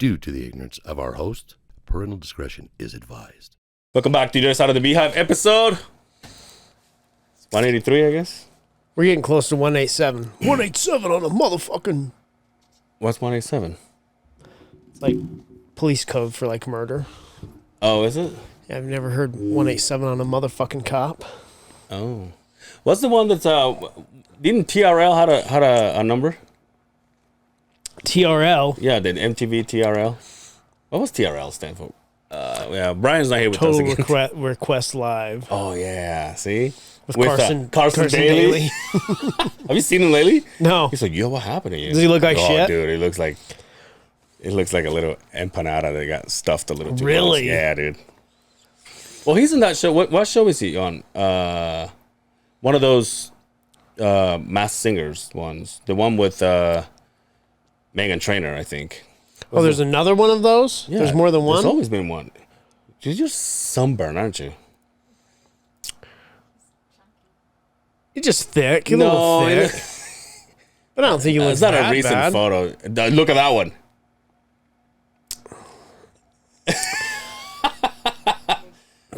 Due to the ignorance of our host, parental discretion is advised. Welcome back to the other side of the Beehive episode. It's 183, I guess. We're getting close to 187. 187 on a motherfucking... What's 187? It's like police code for like murder. Oh, is it? Yeah, I've never heard 187 on a motherfucking cop. Oh. What's the one that's... didn't TRL had a number? TRL? Yeah, did MTV TRL? What was TRL stand for? Yeah, Brian's not here with us Total again. Request Live. Oh, yeah. See? With Carson Daly. Have you seen him lately? No. He's like, yo, what happened to you? Does he look like shit? Dude, he looks like a little empanada that got stuffed a little too Really? close. Yeah, dude. Well, he's in that show. What show is he on? One of those Masked Singers ones. The one with Meghan Trainor, I think. Oh, there's another one of those? Yeah, there's more than one? There's always been one. You're sunburned, aren't you? You're just thick. You're a little thick. But I don't think you look It's not that a recent bad. photo. Look at that one.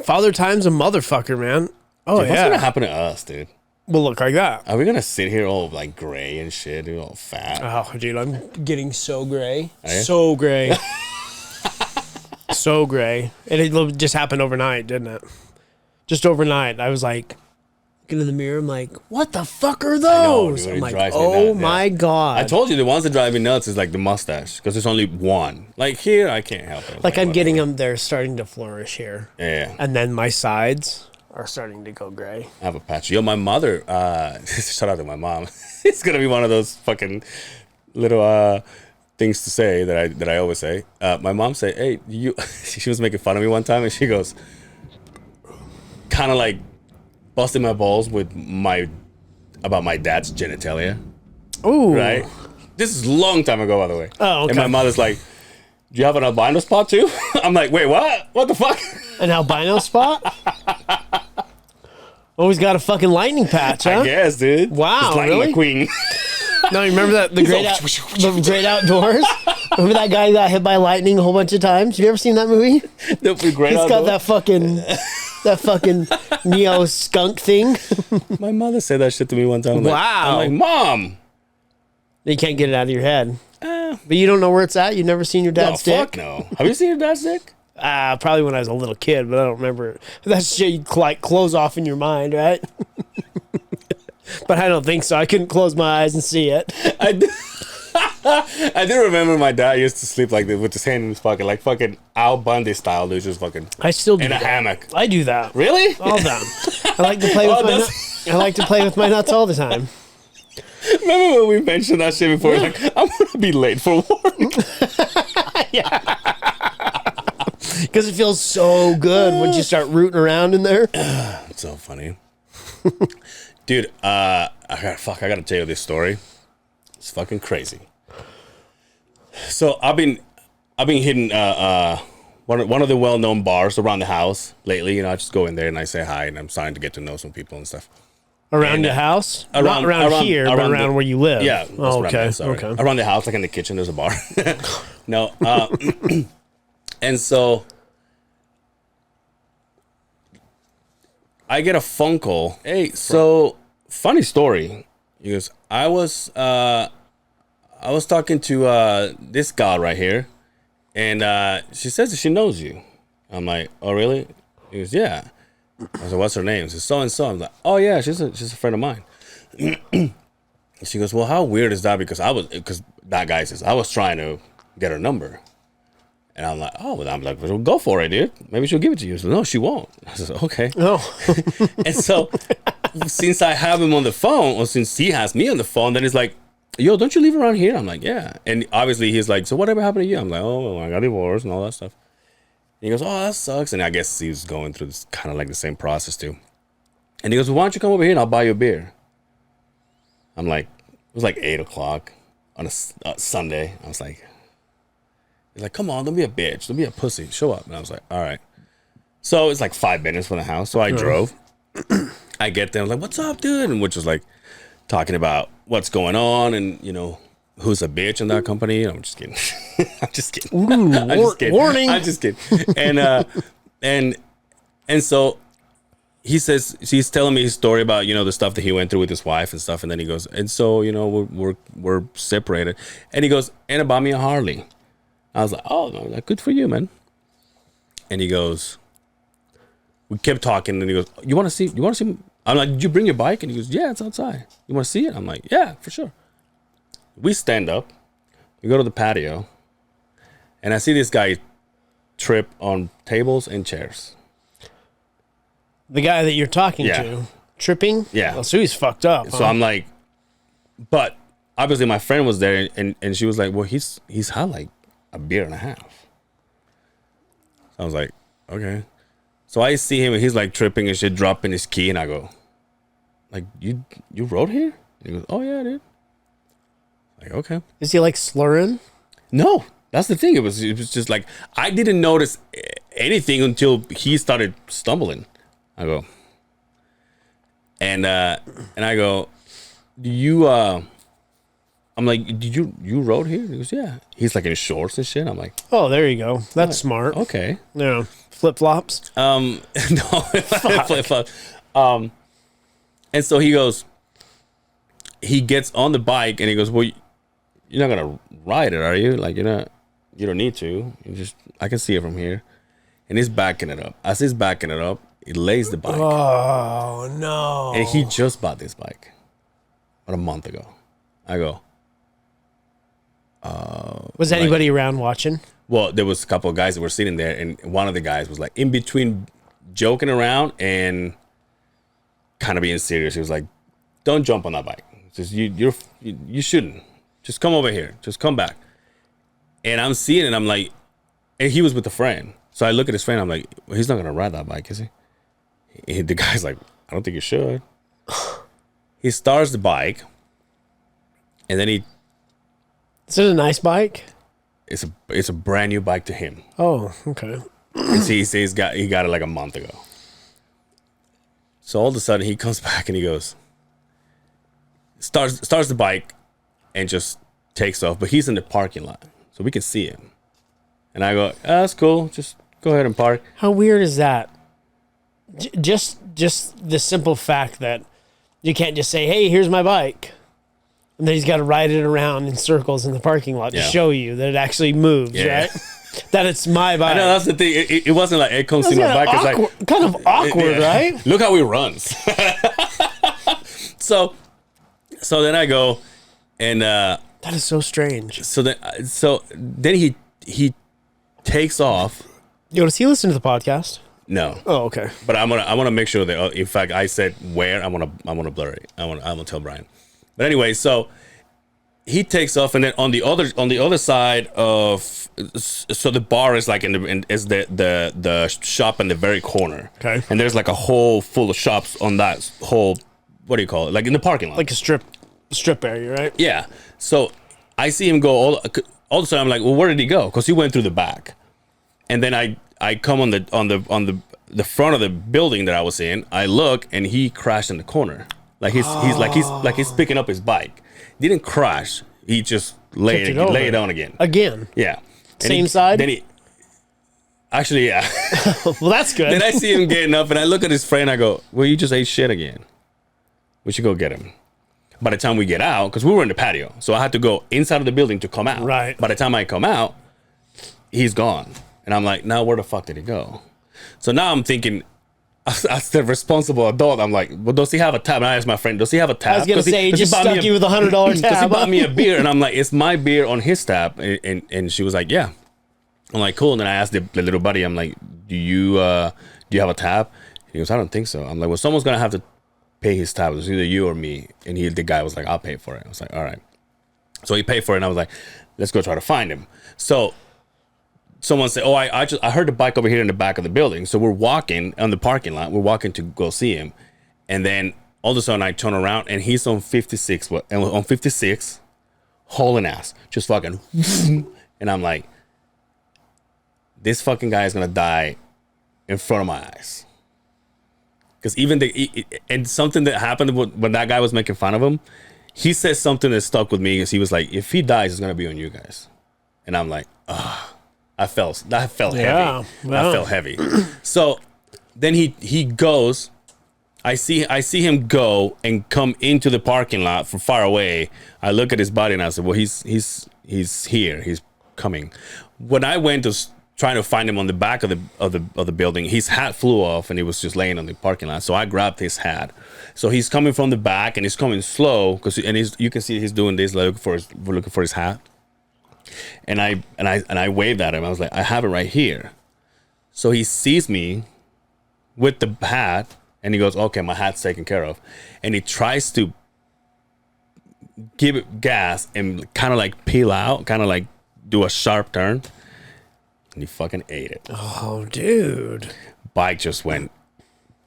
Father Time's a motherfucker, man. Oh, Dude, yeah. what's gonna happen to us, dude? We'll look like that. Are we gonna sit here all like gray and shit, dude, all fat? Oh, dude, I'm getting so gray. Are you? So gray. So gray. And it just happened overnight, didn't it? Just overnight. I was like, looking in the mirror, I'm like, what the fuck are those? dude, I'm it like, drives me oh nuts, my God. I told you the ones that drive me nuts is like the mustache because there's only one. Like here, I can't help it. like I'm whatever. getting them, they're starting to flourish here. Yeah, And then my sides are starting to go gray. I have a patch. Yo, my mother. Shout out to my mom. It's gonna be one of those fucking little things to say that I always say. My mom said, "Hey, you." She was making fun of me one time, and she goes, kind of like busting my balls about my dad's genitalia. Ooh. Right. This is a long time ago, by the way. Oh, okay. And my mother's like, "Do you have an albino spot too?" I'm like, "Wait, what? What the fuck?" An albino spot? Always got a fucking lightning patch, huh? I guess, dude. Wow, Just like really? McQueen. No, you remember that the great outdoors? Remember that guy who got hit by lightning a whole bunch of times? You ever seen that movie? The Great He's got Outdoors. that fucking neo skunk thing. My mother said that shit to me one time. I'm Wow. like, Mom. You can't get it out of your head. But you don't know where it's at? You've never seen your No, dad's dick? fuck no. Have you seen your dad's dick? Probably when I was a little kid, but I don't remember. That shit you like close off in your mind, right? But I don't think so. I couldn't close my eyes and see it. I do remember my dad used to sleep like this with his hand in his pocket, like fucking Al Bundy style, dude, just fucking I still do in a that. hammock. I do that. Really? All the time. I like to play with my nuts. I like to play with my nuts all the time. Remember when we mentioned that shit before? Like, I'm gonna be late for work. Because it feels so good once you start rooting around in there. It's so funny. Dude, I gotta tell you this story. It's fucking crazy. So I've been hitting one of the well-known bars around the house lately. You know, I just go in there and I say hi, and I'm starting to get to know some people and stuff. Around And, your house? around- Not around here, but around around the- where you live. Yeah. That's Oh, what I okay. meant, sorry. Okay. Around the house, like in the kitchen, there's a bar. No. And so I get a phone call. Hey, so funny story. He goes, I was talking to this gal right here, and she says that she knows you. I'm like, oh really? He goes, yeah. I said, what's her name? She says, so and so. I'm like, oh yeah, she's a friend of mine. She goes, well, how weird is that? Because that guy says I was trying to get her number. And I'm like, well, go for it, dude. Maybe she'll give it to you. So no, she won't. I said, okay. Oh. And so since I have him on the phone, or since he has me on the phone, then he's like, yo, don't you live around here? I'm like, yeah. And obviously he's like, so whatever happened to you? I'm like, oh, well, I got divorced and all that stuff. And he goes, oh, that sucks. And I guess he was going through this kind of like the same process too. And he goes, well, why don't you come over here and I'll buy you a beer? I'm like, it was like 8:00 on a Sunday. I was like, he's like, come on, don't be a bitch. Don't be a pussy. Show up. And I was like, all right. So it's like 5 minutes from the house. So I drove. I get there. I'm like, what's up, dude? And which was like talking about what's going on and, you know, who's a bitch in that company. I'm just kidding. I'm just kidding. Ooh, I'm just kidding. warning. I'm just kidding. And so he says, he's telling me his story about, you know, the stuff that he went through with his wife and stuff. And then he goes, and so, you know, we're separated. And he goes, and it bought me a Harley. I was like, oh, no, good for you, man. And he goes, we kept talking, and he goes, you want to see? I'm like, did you bring your bike? And he goes, yeah, it's outside. You want to see it? I'm like, yeah, for sure. We stand up, we go to the patio, and I see this guy trip on tables and chairs. The guy that you're talking Yeah. to tripping? Yeah. Oh, so he's fucked up. So I'm like, but obviously my friend was there, and she was like, well, he's had like a beer and a half. I was like, okay. So I see him, and he's like tripping and shit, dropping his key, and I go, like, you rode here? And he goes, oh yeah, I did. Like, okay. Is he like slurring? No, that's the thing. It was just like, I didn't notice anything until he started stumbling. I go, and I go, do you I'm like, did you rode here? He goes, yeah. He's like in shorts and shit. I'm like, Oh, there you go. That's smart. okay. Yeah. Flip flops. No, flip flop. And so he goes, he gets on the bike and he goes, well, you're not gonna ride it, are you? Like, you don't need to. I can see it from here. And he's backing it up. As he's backing it up, he lays the bike. Oh no. And he just bought this bike about a month ago. I go, Was anybody around watching? well, there was a couple of guys that were sitting there, and one of the guys was like in between joking around and kind of being serious. He was like, don't jump on that bike. Just you shouldn't. Just come over here. Just come back. And I'm seeing it. I'm like, and he was with a friend. So I look at his friend. I'm like, well, he's not gonna ride that bike, is he? And the guy's like, I don't think you should. He starts the bike, and then Is it a nice bike? it's a brand new bike to him. Oh, okay. And he says he got it like a month ago. So all of a sudden he comes back and he goes, starts the bike and just takes off. But he's in the parking lot, so we can see him. And I go, that's cool. Just go ahead and park. How weird is that? Just the simple fact that you can't just say, "Hey, here's my bike," and then he's got to ride it around in circles in the parking lot to Yeah. show you that it actually moves, Yeah. right? That it's my bike. I know that's the thing. It wasn't like, hey, come see my bike. It's like kind of awkward, yeah. right? Look how he runs. So then I go, and That is so strange. so then he takes off. Yo, does he listen to the podcast? No. Oh, okay. But I want to make sure that in fact I said where I want to blur it. I'm gonna tell Brian. But anyway, so he takes off, and then on the other side of, so the bar is like is the shop in the very corner. Okay. And there's like a hole full of shops on that whole, what do you call it? Like in the parking lot. Like a strip area, right? Yeah. So I see him go all of a sudden. I'm like, well, where did he go? Because he went through the back. And then I come on the front of the building that I was in. I look, and he crashed in the corner. Like he's picking up his bike. Didn't crash. He just lay it down again. Again. Yeah. And Same side? Then actually, yeah. Well, that's good. Then I see him getting up, and I look at his friend. I go, well, you just ate shit again. We should go get him. By the time we get out, because we were in the patio, so I had to go inside of the building to come out. Right. By the time I come out, he's gone. And I'm like, now where the fuck did he go? So now I'm thinking, as the responsible adult, I'm like, well, does he have a tab? And I asked my friend, does he have a tab? I was gonna say, he just stuck you with $100 Does he tab. buy me a beer? And I'm like, it's my beer on his tab. And she was like, yeah. I'm like, cool. And then I asked the little buddy, I'm like, do you have a tab? He goes, I don't think so. I'm like, well, someone's gonna have to pay his tab. It's either you or me. And the guy was like, I'll pay for it. I was like, all right. So he paid for it, and I was like, let's go try to find him. So someone said, oh, I heard the bike over here in the back of the building. So we're walking on the parking lot. We're walking to go see him. And then all of a sudden I turn around, and he's on 56, hauling ass, just fucking. And I'm like, this fucking guy is going to die in front of my eyes. Because even and something that happened when that guy was making fun of him, he said something that stuck with me because he was like, if he dies, it's gonna be on you guys. And I'm like, I felt heavy. Wow. I felt heavy. So then he goes. I see him go and come into the parking lot from far away. I look at his body and I said, well, he's here. He's coming. When I went to trying to find him on the back of the building, his hat flew off and he was just laying on the parking lot. So I grabbed his hat. So he's coming from the back and he's coming slow you can see he's doing this looking for his hat. And I waved at him. I was like, I have it right here. So he sees me with the hat and he goes, okay, my hat's taken care of. And he tries to give it gas and kind of like peel out, kind of like do a sharp turn. And he fucking ate it. Oh, dude. Bike just went,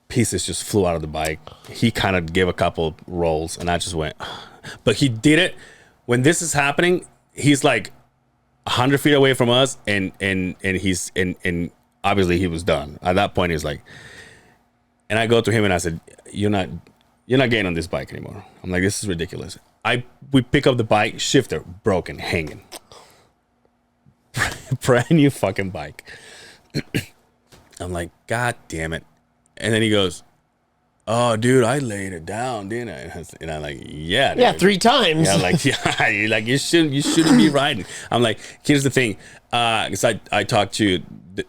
pieces just flew out of the bike. He kind of gave a couple rolls and I just went, but he did it. When this is happening, he's like 100 feet away from us and obviously he was done. At that point, he's like, and I go to him and I said, you're not getting on this bike anymore. I'm like, this is ridiculous. We pick up the bike, shifter broken, hanging. Brand new fucking bike. I'm like, God damn it. And then he goes, oh, dude, I laid it down, didn't I? And I'm like, yeah, dude. Yeah, 3 times. Yeah, like, yeah, you're like you shouldn't be riding. I'm like, here's the thing. Because I talked to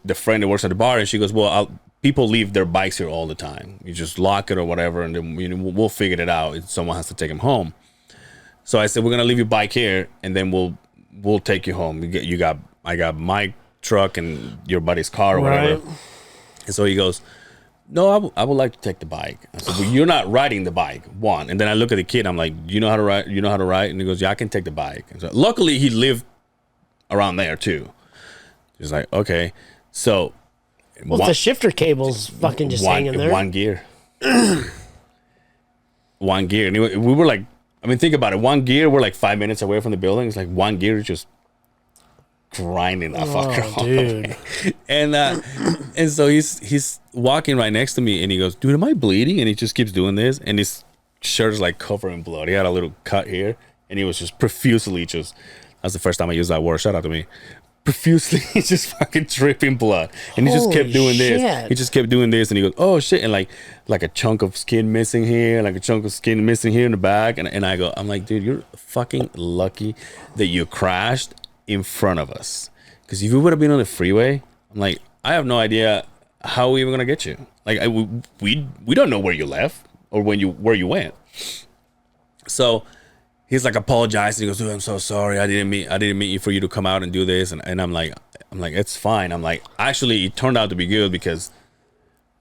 the friend that works at the bar, and she goes, well, people leave their bikes here all the time. You just lock it or whatever, and then we'll figure it out. Someone has to take them home. So I said, we're gonna leave your bike here, and then we'll take you home. I got my truck and your buddy's car or whatever. Right. And so he goes, no, I would like to take the bike. I said, well, you're not riding the bike, one. And then I look at the kid. I'm like, you know how to ride? You know how to ride? And he goes, yeah, I can take the bike. And so luckily, he lived around there too. He's like, okay. So, Well, the shifter cable's fucking just hanging there. One gear. One gear. And we were like, I mean, think about it. One gear, we're like 5 minutes away from the building. It's like one gear is just grinding that fucker. Dude. And so he's walking right next to me and he goes, dude, am I bleeding? And he just keeps doing this and his shirt is like covered in blood. He had a little cut here and he was just profusely that's the first time I used that word, shout out to me, profusely just fucking dripping blood. And he just kept doing this. He just kept doing this and he goes, oh shit. And like a chunk of skin missing here, like a chunk of skin missing here in the back. And I'm like, dude, you're fucking lucky that you crashed in front of us. Because if you would have been on the freeway, I'm like, I have no idea how we even gonna get you. Like we don't know where you left or where you went. So he's like apologizing. He goes, dude, I'm so sorry. I didn't mean you for you to come out and do this. And I'm like, it's fine. I'm like, actually, it turned out to be good because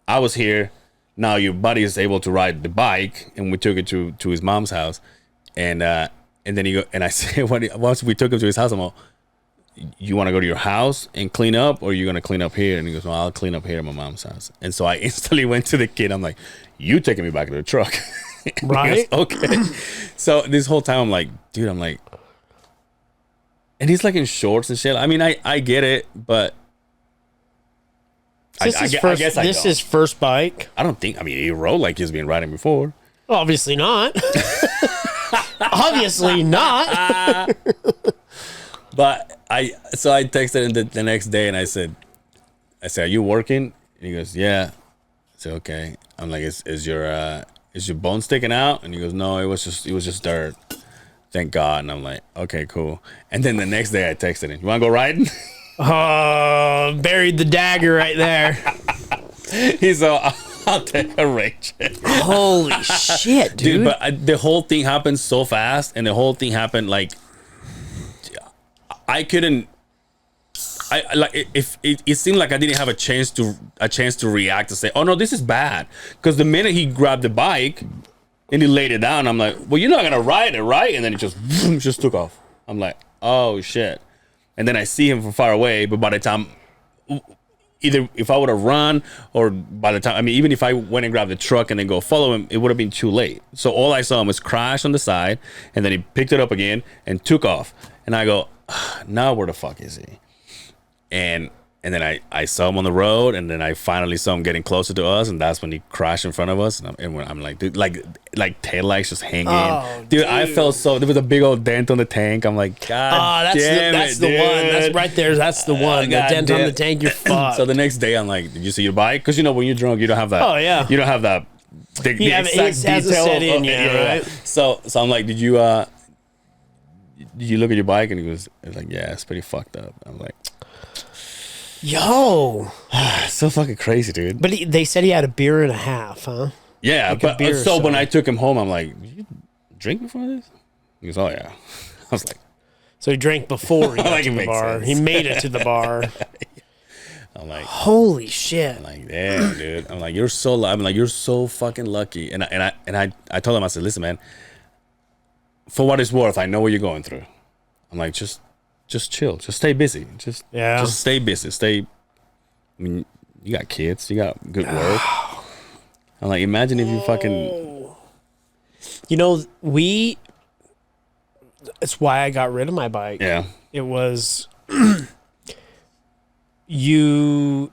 I was here. Now your buddy is able to ride the bike, and we took it to his mom's house. And then I said, once we took him to his house, I'm like, you want to go to your house and clean up, or are you going to clean up here? And he goes, well, I'll clean up here at my mom's house. And so I instantly went to the kid. I'm like, you taking me back to the truck. Right. Goes, okay. So this whole time I'm like, dude, and he's like in shorts and shit. I mean, I get it, but This is his first bike. I don't think, I mean, he rode like he's been riding before. Obviously not. Obviously not. But I texted him the next day and I said, are you working? And he goes, yeah. I said, okay. I'm like, is your bone sticking out? And he goes, no, it was just dirt. Thank God. And I'm like, okay, cool. And then the next day I texted him, you want to go riding? Oh, buried the dagger right there. He's I'll take a rage. Holy shit, dude. But the whole thing happened so fast, and the whole thing happened like I couldn't. It seemed like I didn't have a chance to react to say, oh no, this is bad. Because the minute he grabbed the bike and he laid it down, I'm like, well, you're not gonna ride it, right? And then it just took off. I'm like, oh shit. And then I see him from far away, but by the time, either if I would have run or by the time, I mean, even if I went and grabbed the truck and then go follow him, it would have been too late. So all I saw him was crash on the side, and then he picked it up again and took off. And I go, now where the fuck is he? And And then I saw him on the road, and then I finally saw him getting closer to us, and that's when he crashed in front of us. And I'm like, dude, like tail lights just hanging. Dude, I felt so. There was a big old dent on the tank. I'm like, God, that's the one. That's right there. That's the one. The dent on the tank. You're fucked. So the next day, I'm like, did you see your bike? Because when you're drunk, you don't have that. Oh yeah. You don't have that. The exact detail right? So I'm like, did you look at your bike? And he was like, yeah, it's pretty fucked up. I'm like, yo, so fucking crazy, dude. But they said he had a beer and a half, huh? Yeah, like but so when I took him home, I'm like, did you drink before this? He goes, oh yeah. I was like, so he drank before he got to the bar. He made it to the bar. I'm like, holy shit. I'm like, damn, dude. I'm like, you're so fucking lucky. And I told him, I said, listen, man, for what it's worth, I know what you're going through. I'm like, just chill. Just stay busy. Just stay busy. I mean, you got kids. You got good work. I'm like, imagine if you fucking... It's why I got rid of my bike. Yeah. It was... You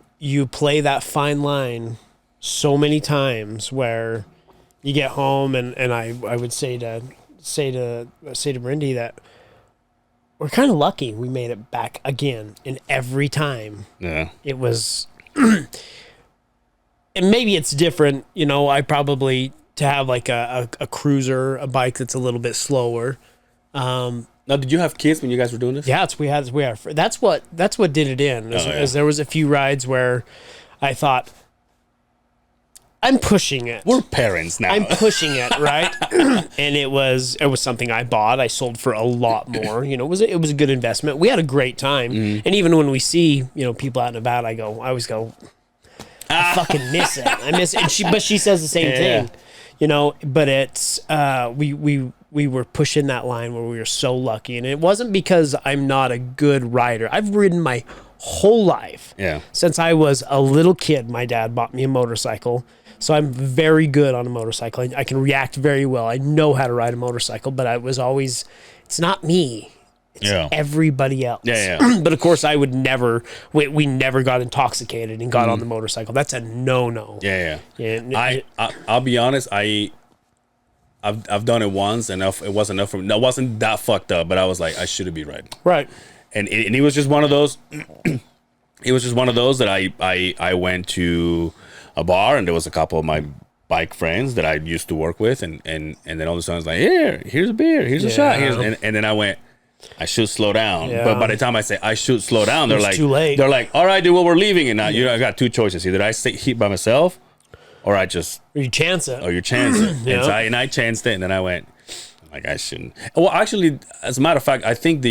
play that fine line so many times where you get home and I would say to Brindy that we're kind of lucky we made it back again, and every time it was and maybe it's different, I probably to have like a cruiser, a bike that's a little bit slower. Now, did you have kids when you guys were doing this? Yeah, that's what did it in. As there was a few rides where I thought, I'm pushing it. We're parents now. I'm pushing it, right? And it was something I bought. I sold for a lot more. It was a good investment. We had a great time. And even when we see people out and about, I always go, I fucking miss it. I miss it. And she says the same thing. But it's we were pushing that line where we were so lucky. And it wasn't because I'm not a good rider. I've ridden my whole life. Yeah. Since I was a little kid, my dad bought me a motorcycle. So I'm very good on a motorcycle. I can react very well. I know how to ride a motorcycle, but it's not me. It's everybody else. Yeah. But of course I would never, we never got intoxicated and got on the motorcycle. That's a no-no. Yeah. I'll be honest. I've done it once, and it wasn't enough for me. No, it wasn't that fucked up, but I was like, I shouldn't be riding. Right. And it was just one of those. It was just one of those that I went to a bar, and there was a couple of my bike friends that I used to work with, and then all of a sudden it's like, here's a beer, here's a shot, and then I went, I should slow down. Yeah. But by the time I say I should slow down, they're like, too late. They're like, all right, dude, well, we're leaving, and now I got two choices: either I stay heat by myself, or I just you chance it. Or you chance it. And I chanced it, and then I went, like, I shouldn't. Well, actually, as a matter of fact, I think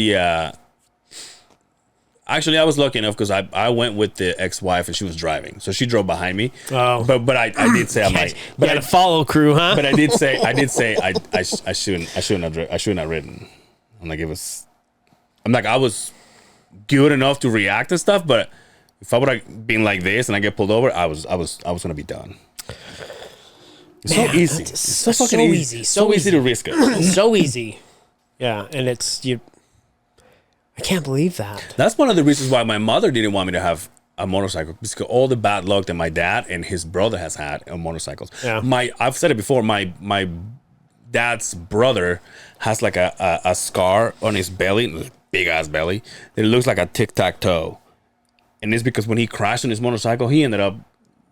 actually, I was lucky enough because I went with the ex-wife and she was driving, so she drove behind me. Oh, but I did say I'm like, but you got a follow crew, huh? But I did say I shouldn't have ridden. I'm like, I was good enough to react and stuff, but if I would have been like this and I get pulled over, I was gonna be done. It's so easy. It's so fucking easy. So easy to risk it. So easy. Yeah, and it's you. I can't believe that. That's one of the reasons why my mother didn't want me to have a motorcycle, because all the bad luck that my dad and his brother has had on motorcycles. Yeah. I've said it before. My dad's brother has like a scar on his belly, big ass belly, that looks like a tic-tac-toe, and it's because when he crashed on his motorcycle, he ended up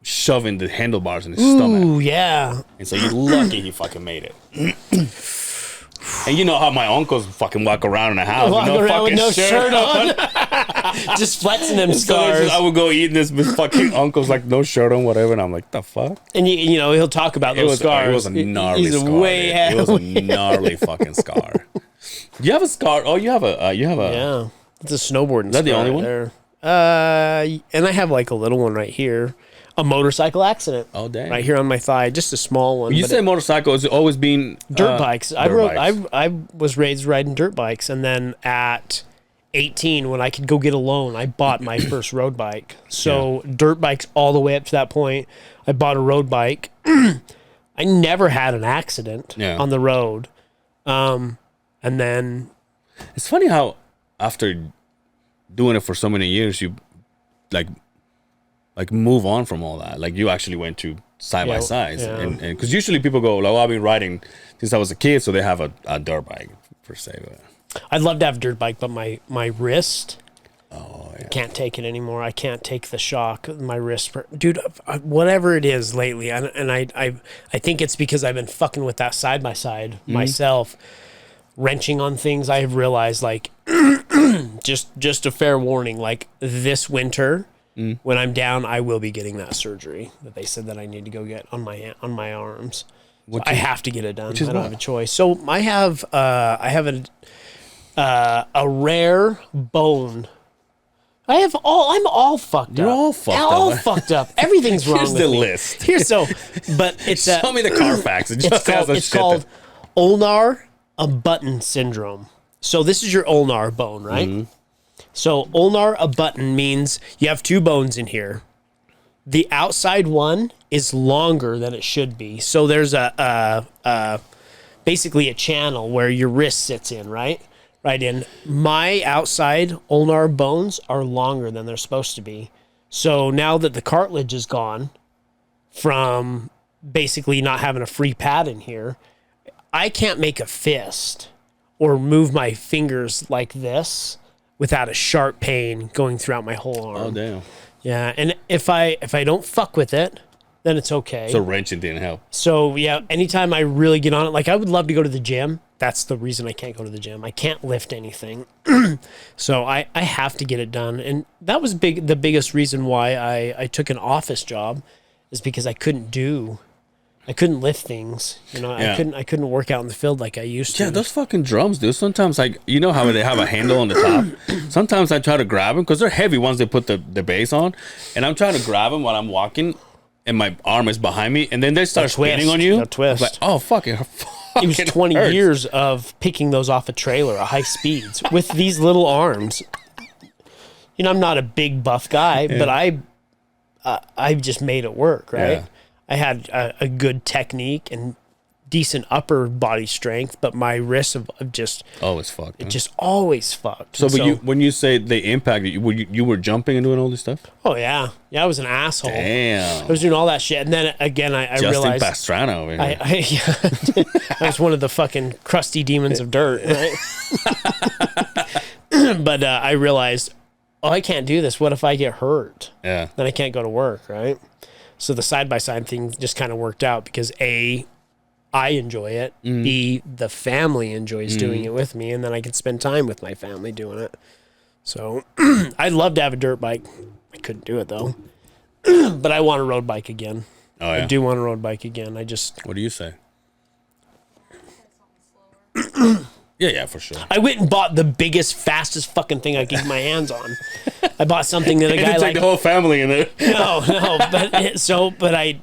shoving the handlebars in his stomach. Ooh, yeah. And so you're lucky he fucking made it. And you know how my uncles fucking walk around in the house with no shirt on. Just flexing them scars. So I would go eating this with fucking uncles, like no shirt on, whatever, and I'm like, the fuck? And he'll talk about those scars. It was a gnarly scar. It was a gnarly fucking scar. You have a scar. Oh, you have a. Yeah, it's a snowboarding. Is that the only one? There. And I have like a little one right here. A motorcycle accident. Oh, dang. Right here on my thigh, just a small one. You say motorcycle has always been dirt bikes. I was raised riding dirt bikes, and then at 18, when I could go get a loan, I bought my first road bike. So dirt bikes all the way up to that point. I bought a road bike. I never had an accident on the road. And then it's funny how after doing it for so many years, like move on from all that? Like you actually went to side by sides, yeah. and because usually people go, like, well, I've been riding since I was a kid, so they have a dirt bike per se. But I'd love to have a dirt bike, but my wrist. oh yeah, I can't take it anymore. I can't take the shock. My wrist, dude. Whatever it is lately, and I think it's because I've been fucking with that side by side myself, wrenching on things. I have realized, like, just a fair warning. Like this winter, when I'm down, I will be getting that surgery that they said that I need to go get on my arms. So I have to get it done. I don't have a choice. So I have a rare bone. I'm all fucked up. You're all fucked up. All fucked up. Everything's wrong Here's with the me. list. But it's Show me the Carfax. it's called ulnar abutment syndrome. So this is your ulnar bone, right? So ulnar abutment means you have two bones in here. The outside one is longer than it should be. So there's basically a channel where your wrist sits in, right? Right in. My outside ulnar bones are longer than they're supposed to be. So now that the cartilage is gone from basically not having a free pad in here, I can't make a fist or move my fingers like this without a sharp pain going throughout my whole arm. Oh damn. Yeah, and if I don't fuck with it, then it's okay. So wrenching didn't help. So yeah, anytime I really get on it, like I would love to go to the gym. That's the reason I can't go to the gym. I can't lift anything. So I have to get it done. And that was the biggest reason why I took an office job is because I couldn't lift things. You know, Yeah. I couldn't work out in the field like I used to. Yeah, those fucking drums, dude. Sometimes, like, you know how they have a handle on the top? Sometimes I try to grab them because they're heavy once they put the bass on. And I'm trying to grab them while I'm walking and my arm is behind me. And then they start spinning on you. They'll twist. I'm like, oh, fuck it. It was 20 years of picking those off a trailer at high speeds with these little arms. You know, I'm not a big buff guy, but I just made it work, right? Yeah. I had a good technique and decent upper body strength, but my wrists have just Always fucked. it just always fucked. So, And but when you say they impacted you, you were jumping and doing all this stuff? oh yeah, I was an asshole. Damn. I was doing all that shit, and then again, I Justin realized Pastrana over here. I was one of the fucking crusty demons of dirt, right? But I realized, oh, I can't do this. What if I get hurt? Yeah. Then I can't go to work, right? So the side-by-side thing just kind of worked out because A, I enjoy it. B, the family enjoys doing it with me, and then I can spend time with my family doing it. So I'd love to have a dirt bike. I couldn't do it, though. But I want a road bike again. Oh, yeah. I do want a road bike again. I just... What do you say? Yeah, for sure. I went and bought the biggest, fastest fucking thing I could get my hands on. I bought something that a guy Take like... the whole family in there. No, but I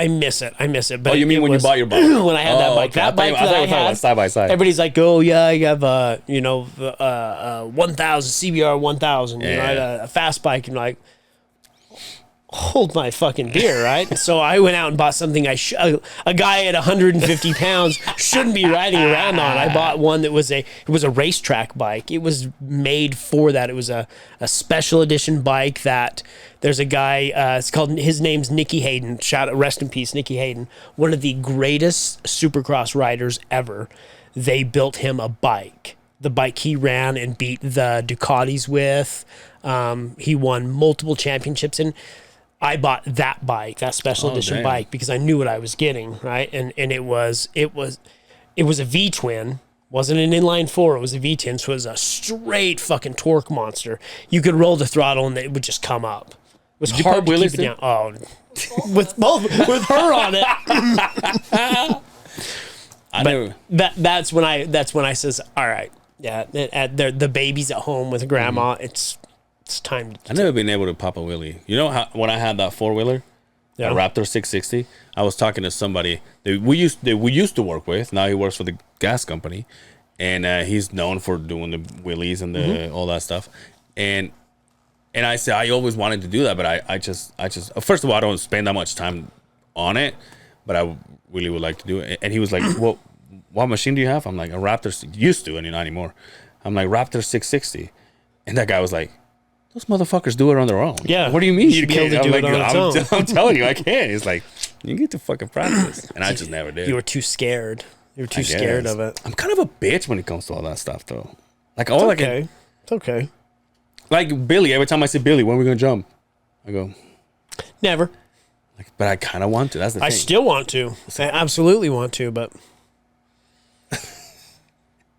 miss it. I miss it. But Oh, you mean when you bought your bike? when I had that bike. Okay. That bike I that I thought had. side by side. Everybody's like, oh yeah, you have 1000 CBR 1000, you know, Yeah. a fast bike, and like, hold my fucking beer, right? So I went out and bought something a guy at 150 pounds shouldn't be riding around on. I bought one that was a racetrack bike. It was made for that. It was a special edition bike that there's a guy, his name's Nicky Hayden. Rest in peace, Nicky Hayden. One of the greatest supercross riders ever. They built him a bike. The bike he ran and beat the Ducatis with. He won multiple championships in. I bought that bike, that special edition damn. bike, because I knew what I was getting, right? And it was a V twin, wasn't an inline four, it was a V twin, so it was a straight fucking torque monster. You could roll the throttle and it would just come up. It was hard to keep it down. Oh, with her on it. That's when I says, all right, yeah, the baby's at home with grandma. It's time. I've never been able to pop a wheelie. You know how when I had that 4-wheeler, a Raptor 660, I was talking to somebody that we used to work with. Now he works for the gas company, and he's known for doing the wheelies and the all that stuff. And I said I always wanted to do that, but I just first of all, I don't spend that much time on it, but I really would like to do it. And he was like, "Well, what machine do you have?" I'm like, "A Raptor." Used to, and not anymore. I'm like, "Raptor 660," and that guy was like, those motherfuckers do it on their own. Yeah. What do you mean You should be able to do it on its own. I'm telling you, I can't. He's like, you get to fucking practice. And I just never did. You were too scared. You were too scared of it. I'm kind of a bitch when it comes to all that stuff, though. Like, all Okay. It's okay. like Billy, every time I say, Billy, when are we going to jump? I go, Never. like, but I kind of want to. That's the thing. I still want to. I absolutely want to, but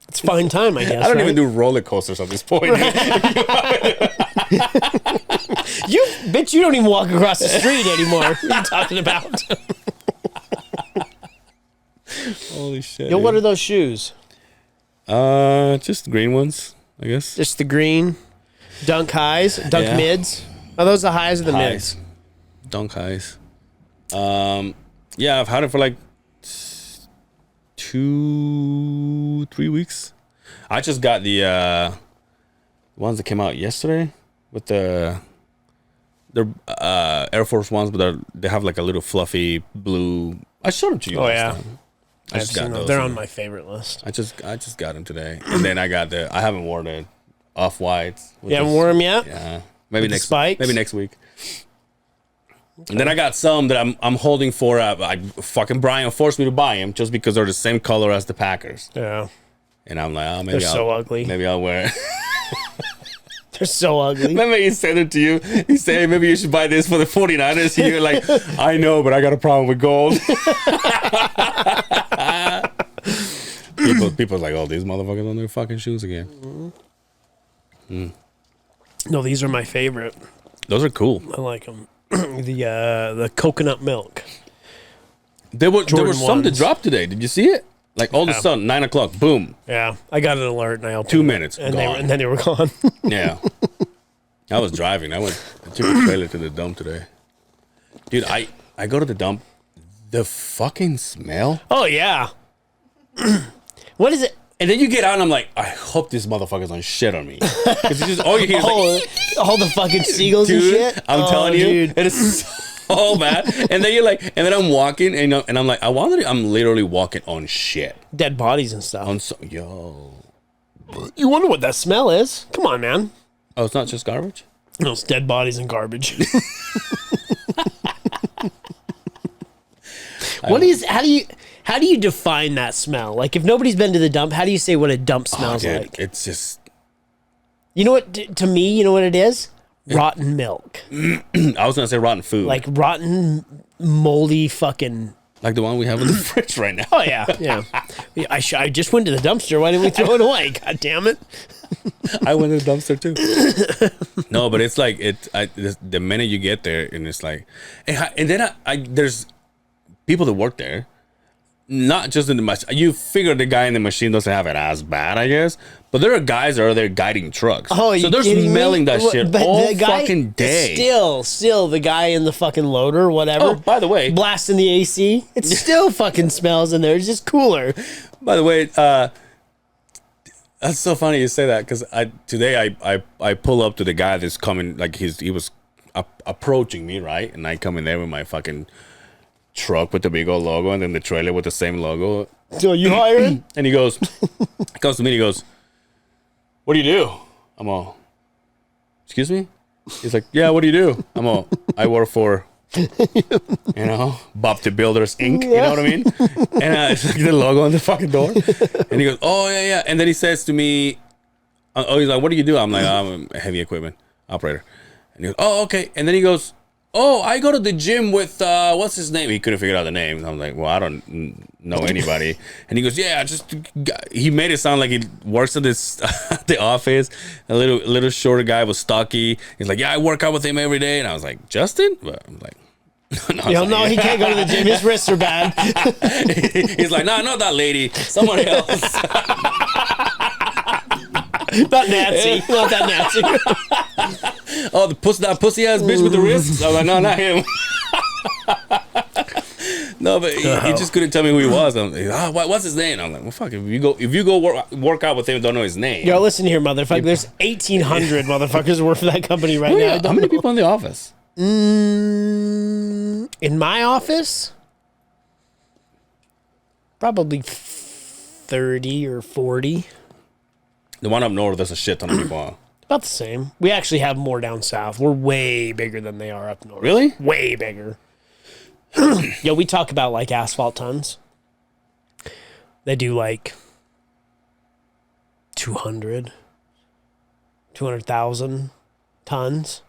it's fine time, I guess. I don't right? even do roller coasters at this point. You bitch, you don't even walk across the street anymore. What are you talking about? Holy shit. Yo, what are those shoes? Just green ones, I guess. Just the green dunk highs, dunk Yeah. mids. Are those the highs or the mids? Highs. Dunk highs. Yeah, I've had it for like 2-3 weeks. I just got the ones that came out yesterday with they're Air Force ones, but they have like a little fluffy blue. I showed them to you. Oh last yeah, time. I I've just seen got them. those. They're on my favorite list. I just got them today, and then I got I haven't worn the off whites. You haven't worn them yet? Yeah, maybe the next. spikes? Maybe next week. And then I got some that I'm holding for. Fucking Brian forced me to buy them just because they're the same color as the Packers, Yeah, and I'm like, oh, maybe they're so ugly. Maybe I'll wear it. They're so ugly. Remember he said it to you. He said, hey, maybe you should buy this for the 49ers. And you're like, I know, but I got a problem with gold. People's like, oh, these motherfuckers on their fucking shoes again. No, these are my favorite. Those are cool. I like them. The coconut milk. There were Jordan some that ones. dropped today. Did you see it? Like all of a sudden, 9 o'clock, boom. Yeah, I got an alert and I opened 2 it, minutes, and gone. then they were gone. Yeah. I was driving. I took a trailer to the dump today. Dude, I go to the dump. The fucking smell. Oh yeah. What is it? And then you get out and I'm like, I hope this motherfucker's on shit on me. Because it's just all you hear is like, All the fucking seagulls dude, and shit. I'm telling you, dude. it is so bad. And then you're like, and then I'm walking and I'm like, I'm literally walking on shit. Dead bodies and stuff. Yo. You wonder what that smell is? Come on, man. Oh, it's not just garbage? No, it's dead bodies and garbage. How do you define that smell? Like, if nobody's been to the dump, how do you say what a dump smells Dude, like? it's just, You know what? To me, you know what it is? Rotten milk, I was going to say rotten food. like rotten, moldy, fucking. Like the one we have in the fridge right now. Oh yeah, yeah. I just went to the dumpster. Why didn't we throw it away? God damn it! I went to the dumpster too. No, but it's like the minute you get there, and it's like, and then there's people that work there, not just in the machine. You figure the guy in the machine doesn't have it as bad, I guess. But there are guys that are there guiding trucks. Oh, so they're kidding me? smelling that shit But all the guy- fucking day. Still, the guy in the fucking loader, or whatever. Oh, by the way, blasting the AC. It still fucking smells in there. It's just cooler. by the way, that's so funny you say that because today I pull up to the guy that's coming, like he was approaching me, right, and I come in there with my fucking truck with the big old logo and then the trailer with the same logo. So you hiring? And he goes, comes to me and he goes, what do you do? I'm all, excuse me? He's like, yeah, what do you do? I'm all, I work for, Bob the Builders Inc. You know what I mean? And it's like the logo on the fucking door. And he goes, oh, yeah. And then he says to me, he's like, what do you do? I'm like, I'm a heavy equipment operator. And he goes, oh, okay. And then he goes, oh, I go to the gym with, what's his name? He couldn't figure out the name. I'm like, well, I don't know anybody. And he goes, yeah, he made it sound like he works at the office. A little shorter guy was stocky. He's like, yeah, I work out with him every day. And I was like, Justin? But I'm like, no, he can't go to the gym. His wrists are bad. He's like, no, not that lady. Someone else. Not Nancy. Not that Nancy. Oh, that pussy ass bitch with the wrists. I'm like, no, not him. No, but he just couldn't tell me who he was. I'm like, what's his name? I'm like, well, fuck. If you go work out with him, and don't know his name. Yo, listen here, motherfucker. There's 1,800 motherfuckers who work for that company right now. How many people in the office? In my office, probably 30 or 40. The one up north, there's a shit ton of people. About the same. We actually have more down south. We're way bigger than they are up north. Really? Way bigger. Yeah, we talk about like asphalt tons. They do like 200,000 tons.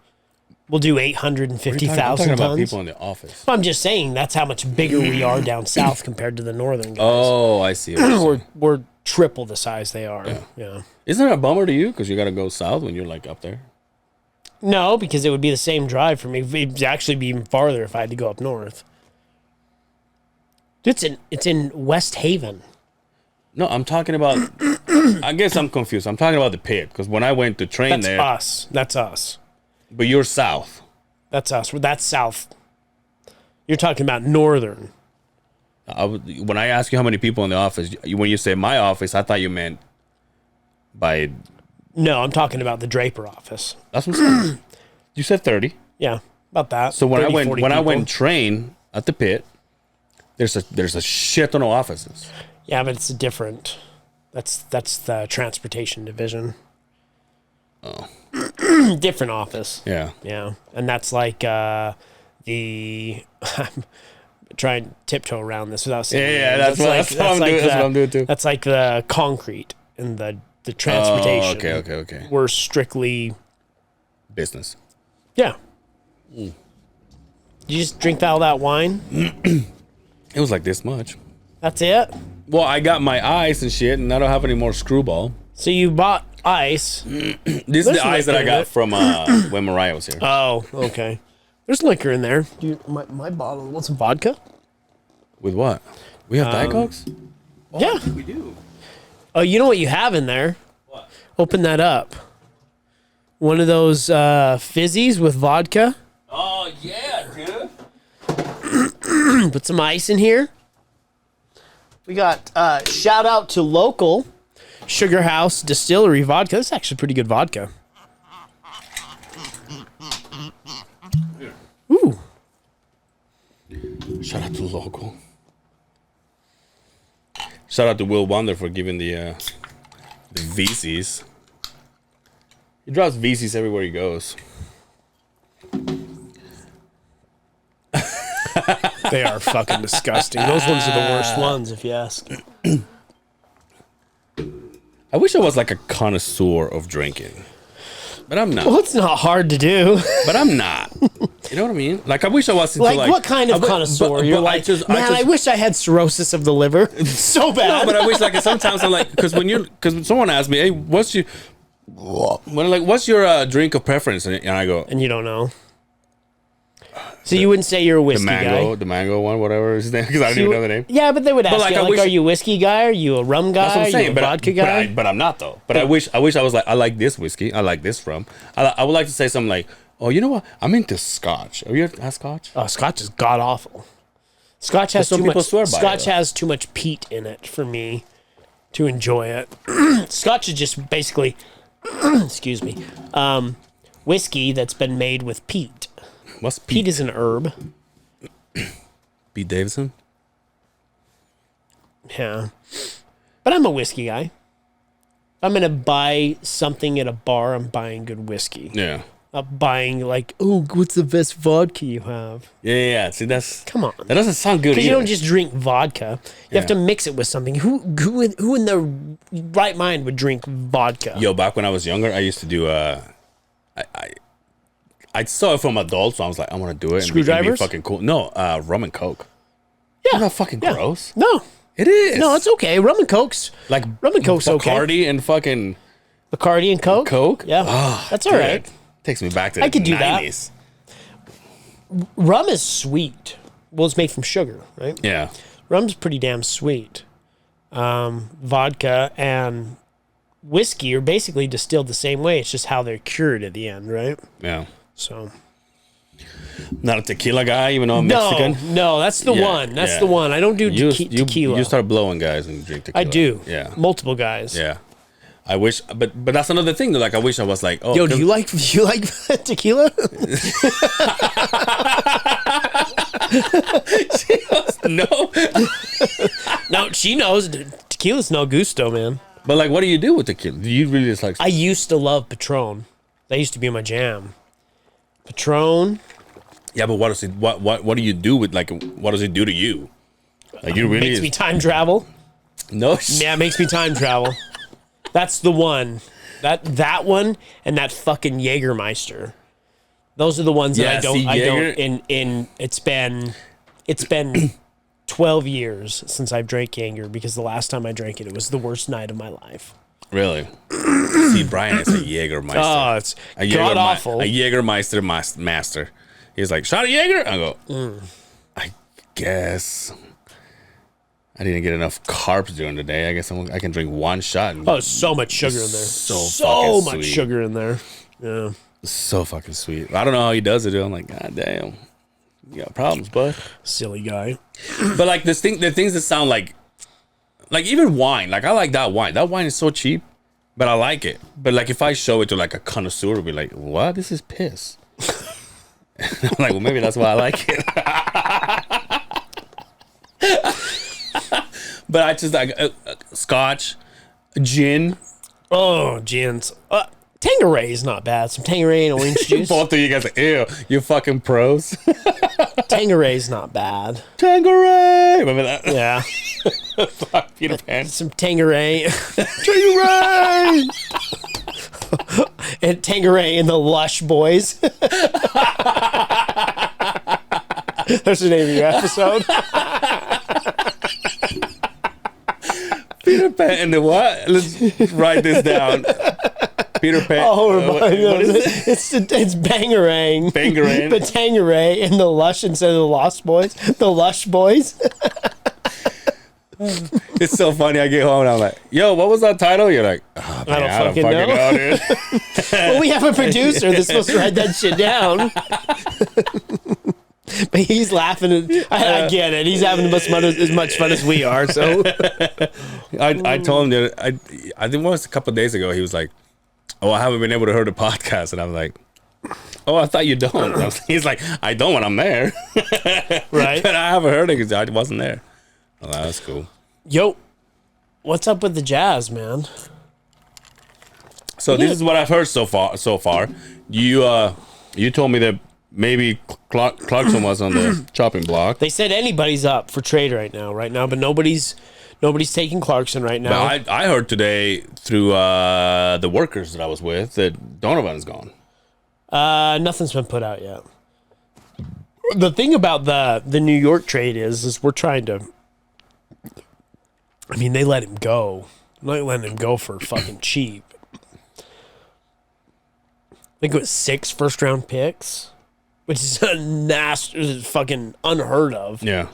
We'll do 850,000 I'm talking about tons. people in the office. I'm just saying that's how much bigger we are down south compared to the northern guys. Oh, I see. what you're saying. We're triple the size they are. Yeah. Isn't it a bummer to you because you got to go south when you're like up there? No, because it would be the same drive for me. It'd actually be even farther if I had to go up north. It's in West Haven. No, I'm talking about. I guess I'm confused. I'm talking about the pit because when I went to train That's there, us. That's us. but you're south. That's us. That's south. You're talking about northern. When I ask you how many people in the office, when you say my office, I thought you meant by. No, I'm talking about the Draper office. That's what I'm saying. You said 30. Yeah, about that. So when 30, I went 40 when I people. went train at the pit, there's a shit ton of offices. Yeah, but it's a different. That's the transportation division. Oh. Different office. Yeah. Yeah, and that's like the. I'm trying to tiptoe around this without saying. Yeah, that's what I'm doing. That's what I'm doing too. That's like the concrete and the transportation. Oh, okay. We're strictly. Business. Yeah. You just drink all that wine. It was like this much. That's it. Well, I got my ice and shit, and I don't have any more screwball. So you bought ice. This is There's the ice that I liquor in got it. from when Mariah was here. Oh, okay. There's liquor in there. My bottle. Want some vodka? With what? We have Diet Cokes? Yeah. We do. Oh, you know what you have in there? What? Open that up. One of those fizzies with vodka. Oh, yeah, dude. Put some ice in here. We got shout out to local Sugar House Distillery vodka. This is actually pretty good vodka. Ooh. Shout out to local. Shout out to Will Wonder for giving the VCs. He drops VCs everywhere he goes. They are fucking disgusting. Those ones are the worst ones, if you ask. I wish I was like a connoisseur of drinking. But I'm not. Well, it's not hard to do. But I'm not. You know what I mean? Like I wish I was into Like, what kind of connoisseur? but You're I like, just- man, I wish I had cirrhosis of the liver so bad. No, but I wish like sometimes I'm like because someone asked me, hey, what's your drink of preference? And I go And you don't know. So you wouldn't say you're a whiskey guy. the mango one, whatever his name, because I don't even know the name. Yeah, but they would ask like, you, I like, wish- are you a whiskey guy? Are you a rum guy? That's what I'm Are saying. you a But vodka guy? but I'm not though. But I wish I was like I like this whiskey. I like this rum. I would like to say something like, oh, you know what? I'm into Scotch. Have you ever had Scotch? Oh, Scotch is god awful. Scotch has Some too people much. swear by it, Scotch though. has too much peat in it for me to enjoy it. Scotch is just basically, excuse me, whiskey that's been made with peat. What's Peat Pete? is an herb. Pete Davidson? Yeah, but I'm a whiskey guy. If I'm gonna buy something at a bar, I'm buying good whiskey. Yeah. Not buying like, oh, what's the best vodka you have? Yeah. See, that's Come on. that doesn't sound good. Because you either. don't just drink vodka. You have to mix it with something. Who in their right mind would drink vodka? Yo, back when I was younger, I used to do I saw it from adults, so I was like, I want to do it. And be Screwdrivers? fucking cool. No, rum and Coke. Yeah. Isn't that fucking gross? No. It is. No, it's okay. Rum and Coke's like rum and Coke's okay. Bacardi and fucking Bacardi and Coke? Coke. Yeah. Oh, That's all dude. right. Takes me back to I the could do that. 90s. Rum is sweet. Well, it's made from sugar, right? Yeah. Rum's pretty damn sweet. Vodka and whiskey are basically distilled the same way. It's just how they're cured at the end, right? Yeah. So Not a tequila guy, even though I'm Mexican. No, that's the Yeah, one. That's yeah. the one. I don't do tequila. You start blowing guys when you drink tequila. I do. Yeah. Multiple guys. Yeah. I wish, but that's another thing. Though. Like I wish I was like, oh, Yo, do you like tequila? no. No, she knows. Tequila's no gusto, man. But like, what do you do with tequila? Do you really just like? I used to love Patron. That used to be my jam. Patron. Yeah, but what does it? What do you do with like? What does it do to you? Like you really Makes me time travel. no. Yeah, it makes me time travel. That's the one. That one and that fucking Jägermeister. Those are the ones that Yeah, I see, don't it's been 12 years since I've drank Jaeger because the last time I drank it was the worst night of my life. Really? See, Brian is a Jägermeister. Oh, it's god awful. A Jägermeister master. He's like, shot of Jaeger? I go, I guess I didn't get enough carbs during the day. I guess I can drink one shot. And So much sugar in there. So much fucking sweet. sugar in there. Yeah. So fucking sweet. I don't know how he does it. I'm like, God damn. You got problems, bud. Silly guy. But like the things that sound like even wine. Like I like that wine. That wine is so cheap, but I like it. But like if I show it to like a connoisseur, it'll be like, what? This is piss. I'm like, well, maybe that's why I like it. But I just like scotch, gin. Oh, gins. Tanqueray is not bad. Some Tanqueray and orange juice. Both of you guys are, ew, you fucking pros. Tanqueray is not bad. Tanqueray. Remember that? Yeah. Fuck, Peter Pan. Some Tanqueray. Tanqueray. And Tanqueray and the Lush Boys. That's the name of your episode. Peter Pan and the what? Let's write this down. Peter Pan. Oh, what is it? It's Bangarang. Bangarang. But Tanqueray and the Lush instead of the Lost Boys. The Lush Boys. It's so funny. I get home and I'm like, yo, what was that title? You're like, oh, man, I don't fucking know, dude. Well, we have a producer that's supposed to write that shit down. But he's laughing. I get it. He's having as much fun as we are. So I told him that I think it was a couple of days ago. He was like, oh, I haven't been able to hear the podcast. And I'm like, oh, I thought you don't. He's like, I don't when I'm there. Right. But I haven't heard it because I wasn't there. Oh, that's cool. Yo, what's up with the Jazz, man? So this is what I've heard so far. You told me that maybe Clarkson was on the chopping block. They said anybody's up for trade right now, but nobody's taking Clarkson right now. But I heard today through the workers that I was with that Donovan's gone. Nothing's been put out yet. The thing about the New York trade is we're trying to. I mean, they let him go. They're not letting him go for fucking cheap. I think it was 6 first-round picks, which is a nasty, fucking unheard of. Yeah.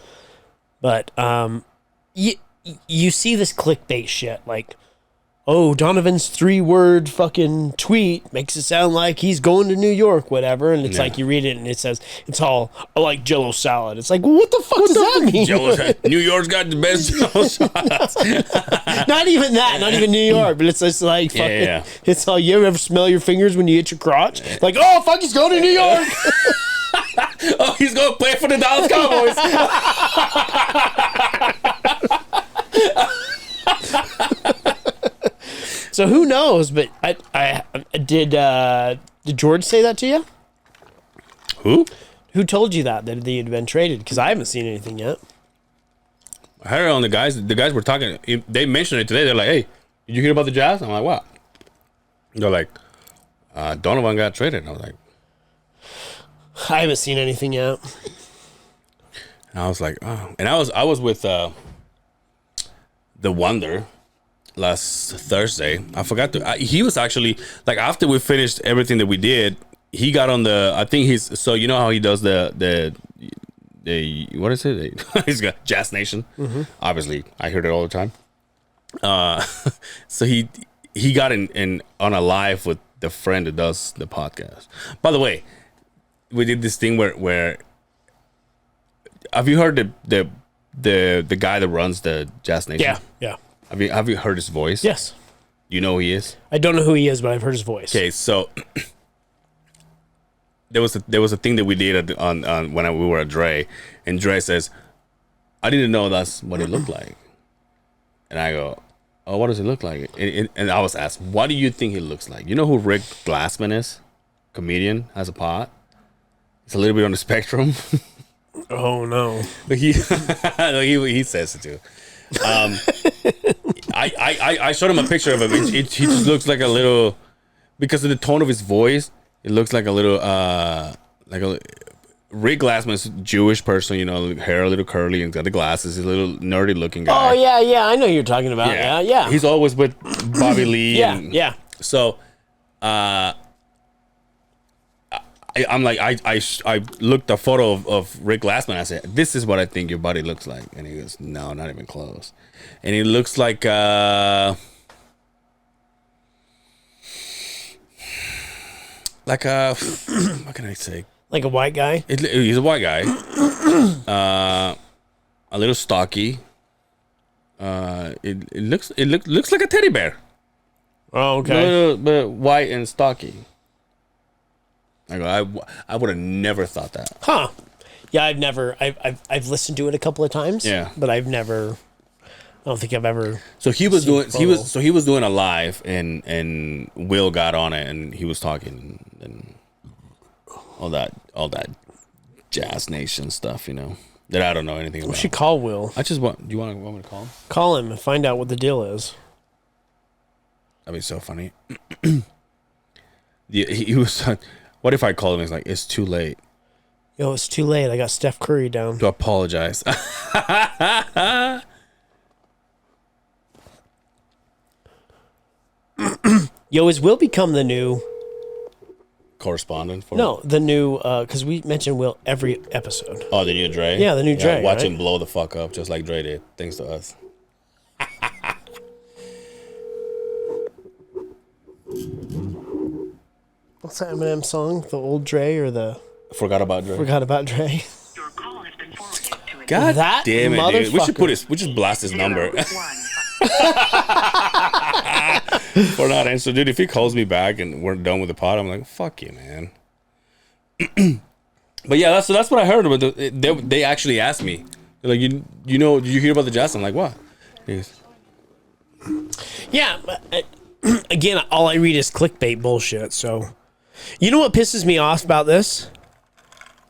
But you see this clickbait shit, like, oh, Donovan's 3-word fucking tweet makes it sound like he's going to New York, whatever. And it's like you read it and it says, it's all like Jell-O salad. It's like, well, what the fuck does that mean? New York's got the best Jell-O shots. Not even that, not even New York, but it's just like, fucking, it's all, you ever smell your fingers when you hit your crotch? Like, oh, fuck, he's going to New York. Oh, he's going to play for the Dallas Cowboys. So who knows? But I did George say that to you? Who? Who told you that he had been traded? Because I haven't seen anything yet. I heard on the guys were talking. They mentioned it today. They're like, "Hey, did you hear about the Jazz?" I'm like, "What?" They're like, "Donovan got traded." And I was like, I haven't seen anything yet. and I was like, "Oh," and I was with the Wonder last Thursday. I forgot to. He was actually like after we finished everything that we did. He got on the. I think he's so you know how he does the what is it? He's got Jazz Nation. Mm-hmm. Obviously, I heard it all the time. So he got in on a live with the friend that does the podcast. By the way, we did this thing where have you heard the guy that runs the Jazz Nation? Yeah. Have you heard his voice? Yes. You know who he is? I don't know who he is, but I've heard his voice. Okay, so there was a thing that we did on when we were at Dre, and Dre says, "I didn't know that's what it looked like," and I go, "Oh, what does it look like?" And I was asked, "What do you think he looks like?" You know who Rick Glassman is? comedian, has a pot. It's a little bit on the spectrum. Oh no. But he says it too. I showed him a picture of him. He just looks like a little, because of the tone of his voice, it looks like a little like a Rick Glassman's Jewish person, you know, hair a little curly and got the glasses. He's a little nerdy looking guy. Oh yeah, I know who you're talking about. Yeah. He's always with Bobby Lee. Yeah. So, I'm like, I looked a photo of Rick Glassman. I said, "This is what I think your buddy looks like," and he goes, "No, not even close." And he looks like a what can I say? Like a white guy. He's a white guy, a little stocky. It looks like a teddy bear. Oh, okay. A little bit white and stocky. I would have never thought that. Huh. Yeah, I've listened to it a couple of times. Yeah. But I don't think I've ever. So he was doing a live and Will got on it and he was talking and all that Jazz Nation stuff, you know, that I don't know anything about. We should call Will. Do you want me to call him? Call him and find out what the deal is. That'd be so funny. He was. What if I called him? He's like, it's too late Yo, it's too late. I got Steph Curry down. to apologize. Yo, is Will become the new? Correspondent for The new, because we mention Will every episode. Oh, the new Dre? Yeah, the new Dre, Watch right? him blow the fuck up just like Dre did. Thanks to us. What's that Eminem song? The old Dre or the Forgot about Dre. Forgot About Dre? Your call has been forwarded to God That damn it, dude. We should motherfucker. we just blast his number. 01. For not answer, dude. If he calls me back and we're done with the pod, I'm like, fuck you, man. But yeah, that's what I heard. But they actually asked me, they're like, you know, did you hear about the Jazz? I'm like, what? He goes, Yeah, but again, all I read is clickbait bullshit. So, you know what pisses me off about this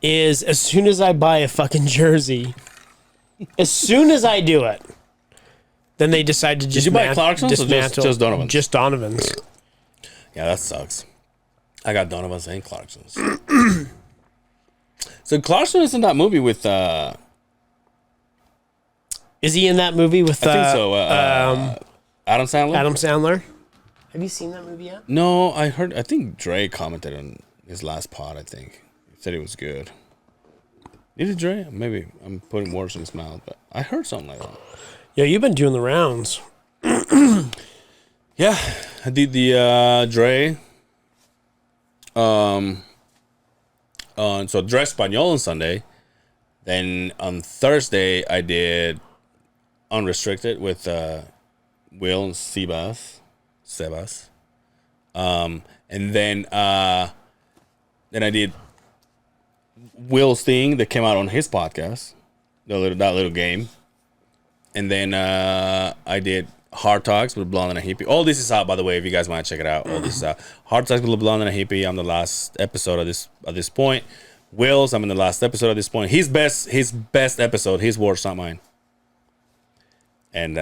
is as soon as I buy a fucking jersey, as soon as I do it, then they decide to just you buy Clarkson's or dismantle just Donovan's? Just Donovan's. yeah, that sucks. I got Donovan's and Clarkson's. So Clarkson is in that movie with Is he in that movie with? I think so. Adam Sandler. Adam Sandler. Have you seen that movie yet? No, I think Dre commented on his last pod. I think he said it was good. Did it, Dre? Maybe I'm putting words in his mouth, but I heard something like that. Yeah, you've been doing the rounds. Yeah, I did the Dre. So Dre Espanol on Sunday. Then on Thursday I did Unrestricted with Will and Sebas. And then I did Will's thing that came out on his podcast, that little game. And then I did Hard Talks with Blonde and a Hippie. All this is out, by the way, if you guys want to check it out. All this is out. Hard Talks with Blonde and a Hippie. I'm the last episode at this point. Will's, I'm in the last episode at this point. His best episode, his words, not mine. And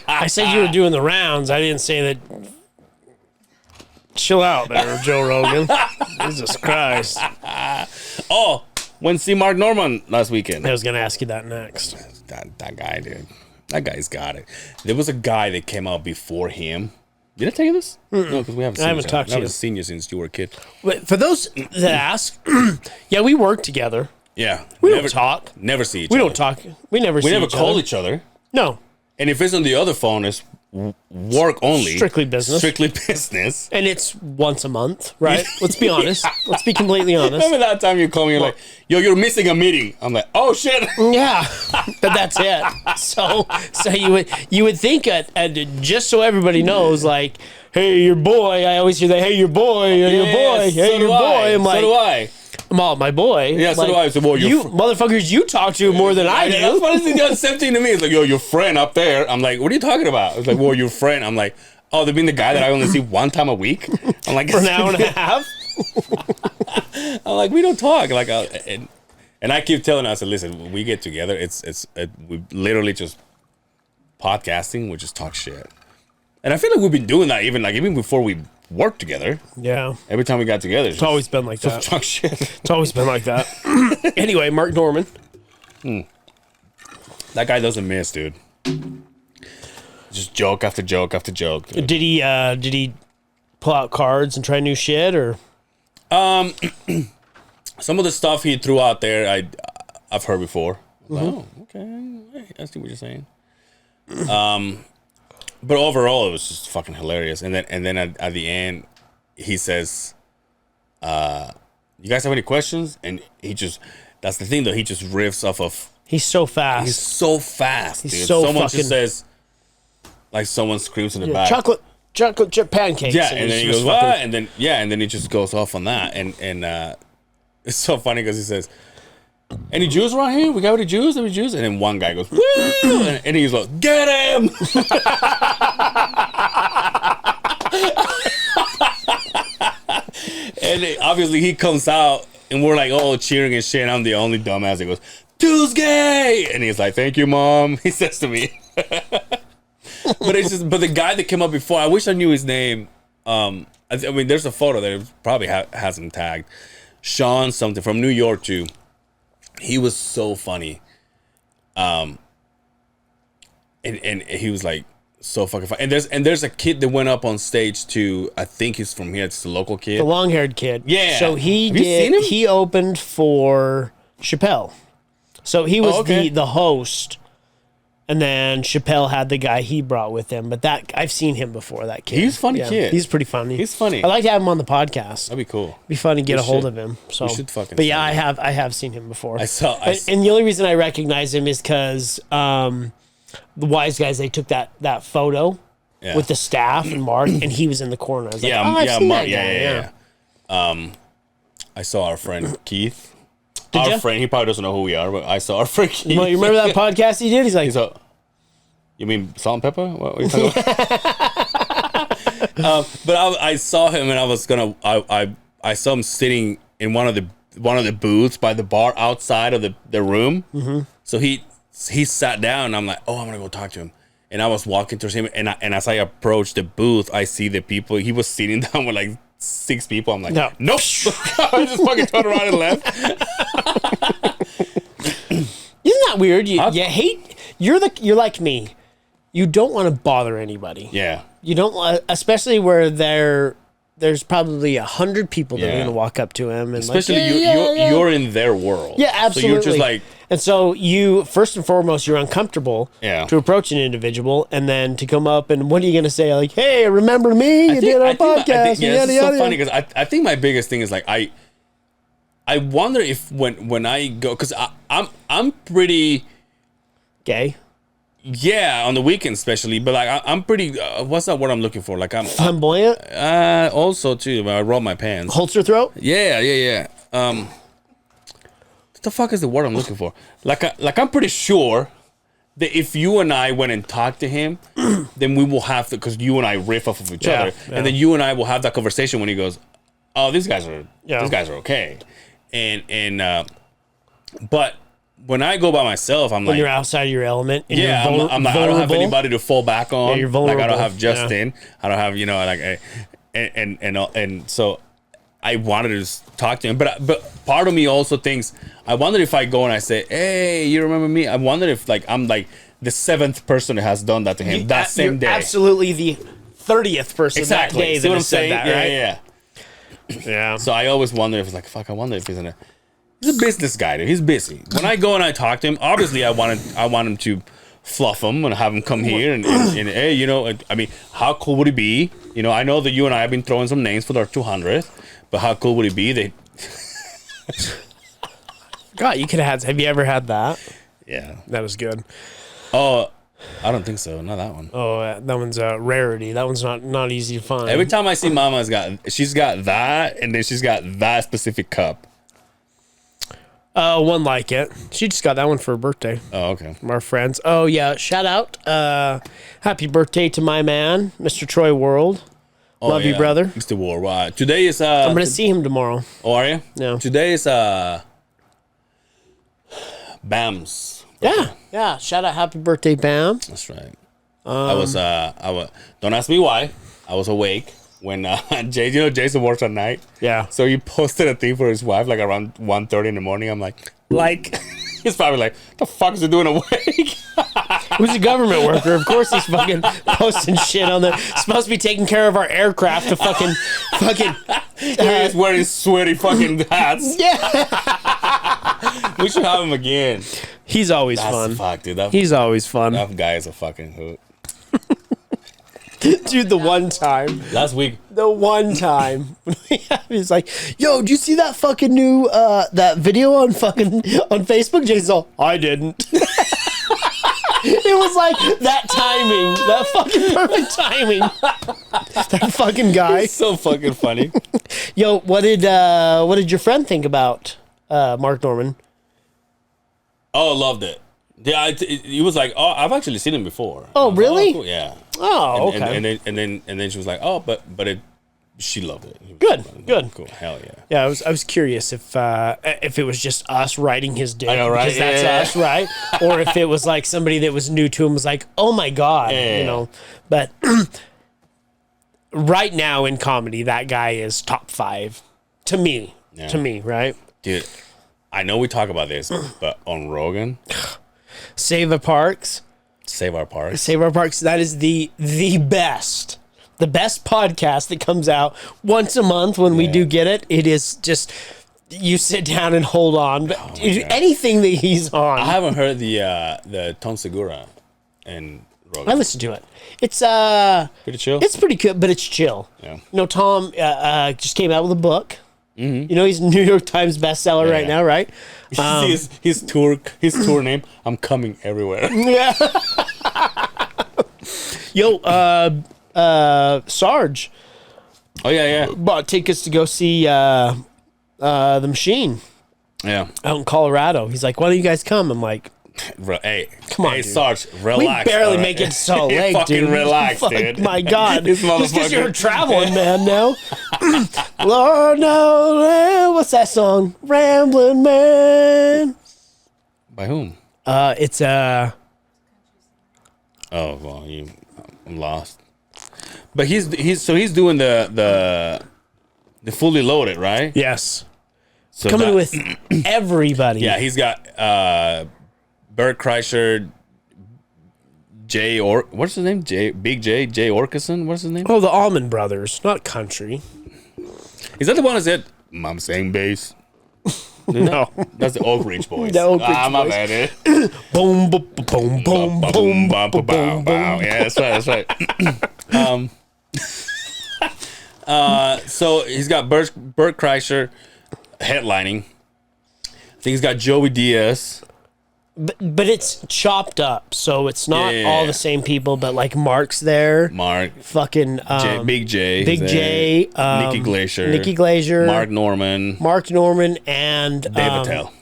I said you were doing the rounds. I didn't say that. Chill out there, Joe Rogan. Jesus Christ. oh, went to see Mark Norman last weekend. I was going to ask you that next. That guy, dude. That guy's got it. There was a guy that came out before him. Did I tell you this? No, because we haven't seen I haven't talked to you. I haven't seen you since you were a kid. But for those that ask, yeah, we work together. Yeah. We don't talk. Never see each We other. don't talk. We never We see never each call other. each other. No. And if it's on the other phone, it's work only. Strictly business. Strictly business. And it's once a month, right? Let's be honest. Let's be completely honest. Remember that time you called me, you're like, yo, you're missing a meeting. I'm like, oh, shit. Yeah, but that's it. So you would think, just so everybody knows, like, hey, your boy. I always hear that, hey, your boy, your boy, hey, your boy. I'm like, so do I. I'm all my boy. Yeah, so like, do I. So, well, you motherfuckers, you talk to more than I do. That's what it's the same thing to me. It's like, yo, your friend up there. I'm like, what are you talking about? It's like, well, your friend. I'm like, Oh, they mean the guy that I only see one time a week? I'm like, For an hour and a half? I'm like, we don't talk. Like, and I keep telling her, I said, listen, when we get together, we literally just podcasting, we just talk shit. And I feel like we've been doing that even before we worked together. Yeah. Every time we got together, It's always been like that. talk shit. It's always been like that. Anyway, Mark Norman. That guy doesn't miss, dude. Just joke after joke after joke. Dude. Did he pull out cards and try new shit or? Some of the stuff he threw out there, I've heard before. Oh, okay, I see what you're saying. But overall, it was just fucking hilarious. And then at the end, he says, "You guys have any questions?" And that's the thing though. He just riffs off of. He's so fast. He's so fast, dude. so Someone fucking- just says, like someone screams in the back. chocolate chip pancakes. Yeah, and then he he's goes, just what? fucking- And then he just goes off on that. And it's so funny because he says, any Jews around here? We got any Jews? Any Jews? And then one guy goes, woo! And he's like, get him! And obviously he comes out and we're like, oh, cheering and shit. And I'm the only dumbass that goes, Tuesday! And he's like, thank you, Mom. He says to me. But the guy that came up before, I wish I knew his name. I mean, there's a photo that probably has him tagged. Sean something from New York too. He was so funny. And he was like so fucking funny. And there's a kid that went up on stage too. I think he's from here. It's a local kid. The long-haired kid. Yeah. So Have you seen him? he opened for Chappelle. So he was the host, and then Chappelle had the guy he brought with him. But I've seen him before. That kid. He's a funny kid. He's pretty funny. He's funny. I like to have him on the podcast. That'd be cool. It'd be fun to get We a hold should. of him. So, We should fucking But yeah, send him. I have seen him before. I saw- And the only reason I recognize him is because the Wise Guys, they took that photo Yeah. with the staff and Mark, and he was in the corner. I was like, Yeah, oh, I've yeah, seen Mark, that guy. yeah. I saw our friend Keith. Did Our ya? friend, he probably doesn't know who we are, but I saw our friend Keith. Well, you remember that podcast he did? He's like, He's a, you mean salt and pepper? What are you talking about? But I saw him and I was gonna. I saw him sitting in one of the booths by the bar outside of the room. Mm-hmm. So he sat down and I'm like, oh, I'm gonna go talk to him. And I was walking towards him and as I approached the booth, I see the people. He was sitting down with like 6 people. I'm like, No. nope. I just fucking turned around and left. isn't that weird? You hate you're like me. You don't want to bother anybody. Yeah. You don't, especially where there's probably 100 people that are Yeah. going to walk up to him, and Especially like, yeah. you're in their world. Yeah, absolutely. So you're just like, and so you first and foremost, you're uncomfortable Yeah. to approach an individual, and then to come up and what are you going to say? Like, hey, remember me? You did our podcast. Yeah, yada, it's so yada, funny yada. because I think my biggest thing is like I wonder if when I go because I'm pretty Gay, on the weekends especially, but like I'm pretty what's that word I'm looking for? Like I'm flamboyant, also too when I roll my pants. holster throat. Yeah. What the fuck is the word I'm looking for? Like I'm pretty sure that if you and I went and talked to him, then we will have to, because you and I riff off of each Yeah, other, yeah. and then you and I will have that conversation when he goes, "Oh, these guys are okay," and but when I go by myself, I'm When like, you're outside of your element, and yeah, you're I'm like, I don't have vulnerable. anybody to fall back on. Yeah, you're Like I vulnerable. don't have Justin. I don't have like, and so I wanted to just talk to him, but part of me also thinks I wonder if I go and I say, "Hey, you remember me?" I wonder if like I'm like the 7th person that has done that to him that same You're day. Absolutely the 30th person Exactly. that day See that what I'm has said saying? that, Yeah, right? yeah. Yeah. So I always wonder if it's like, fuck. I wonder if he's a business guy. Dude. He's busy. When I go and I talk to him, obviously I want him to fluff him and have him come here and hey, I mean, how cool would it be? I know that you and I have been throwing some names for our 200th, but how cool would it be that? God, you could have you ever had that? Yeah. That was good. Oh, I don't think so. Not that one. Oh, that one's a rarity. That one's not easy to find. Every time I see Mama's she's got that, and then she's got that specific cup. One like it. She just got that one for her birthday. Oh, okay. From our friends. Oh yeah, shout out. Happy birthday to my man, Mr. Troy World. Love you, brother. Mr. Worldwide. Today is I'm gonna see him tomorrow. Oh, are you? No. Today is Bam's. Yeah. Shout out, happy birthday, Bam. That's right. I was don't ask me why. I was awake when Jason works at night. Yeah. So he posted a thing for his wife like around 1:30 in the morning. I'm like he's probably like, the fuck is he doing awake? Who's a government worker? Of course he's fucking posting shit on the. Supposed to be taking care of our aircraft. To fucking. He's wearing sweaty fucking hats. Yeah. We should have him again. He's always That's fun. Fuck, dude. He's always fun. That guy is a fucking hoot. Dude, the one time. Last week. He's like, yo, did you see that fucking new that video on Facebook? Jason's all, I didn't. It was like that timing. That fucking perfect timing. That fucking guy. It's so fucking funny. Yo, what did your friend think about Mark Norman? Oh, loved it. Yeah, he was like, "Oh, I've actually seen him before." Oh, really? Oh, cool. Yeah. Oh, okay. And then she was like, "Oh, but she loved it." Good. Cool. Hell yeah. Yeah, I was curious if it was just us riding his dick. I know, right? Because that's us, right? Or if it was like somebody that was new to him was like, oh my God, you know. But right now in comedy, that guy is top 5 to me. Yeah. To me, right? Dude, I know we talk about this, but on Rogan, Save Our Parks. Save Our Parks. Save Our Parks. That is the best. The best podcast that comes out once a month when we do get it. It is just, you sit down and hold on. But anything that he's on. I haven't heard the Tom Segura and Rogan. I listened to it. It's Pretty chill. It's pretty good, but it's chill. Yeah. You know, Tom just came out with a book. Mm-hmm. You know, he's a New York Times bestseller right now, right? His tour name, I'm Coming Everywhere. Yeah. Yo, Sarge Oh yeah. bought tickets to go see The Machine Yeah. out in Colorado. He's like, why don't you guys come? I'm like, Hey, come on, hey, dude. Sarge, relax. We barely all right? make it so late, fucking dude. relax, Fuck, dude. My God. This Just because motherfucker. you're a traveling man now. Lord, no, what's that song? Rambling Man. By whom? It's Oh well, I'm lost. But he's doing the fully loaded, right? yes. So Coming that- with everybody. Yeah, he's got Bert Kreischer, what's his name? Big Jay Orkeson. What's his name? Oh, the Allman Brothers, not country. Is that the one that said I'm saying bass? No. That's the Oak Ridge Boys. The Oak Ridge my Boys. bad. Boom, boom, boom, boom, boom, boom, boom, boom. Yeah, that's right. So he's got Bert Kreischer headlining. I think he's got Joey Diaz. But it's chopped up, so it's not Yeah. all the same people, but like Mark's there. Mark, Fucking Big J, Big he's J, there. Nikki Glacier, Mark Norman, and Dave Attell,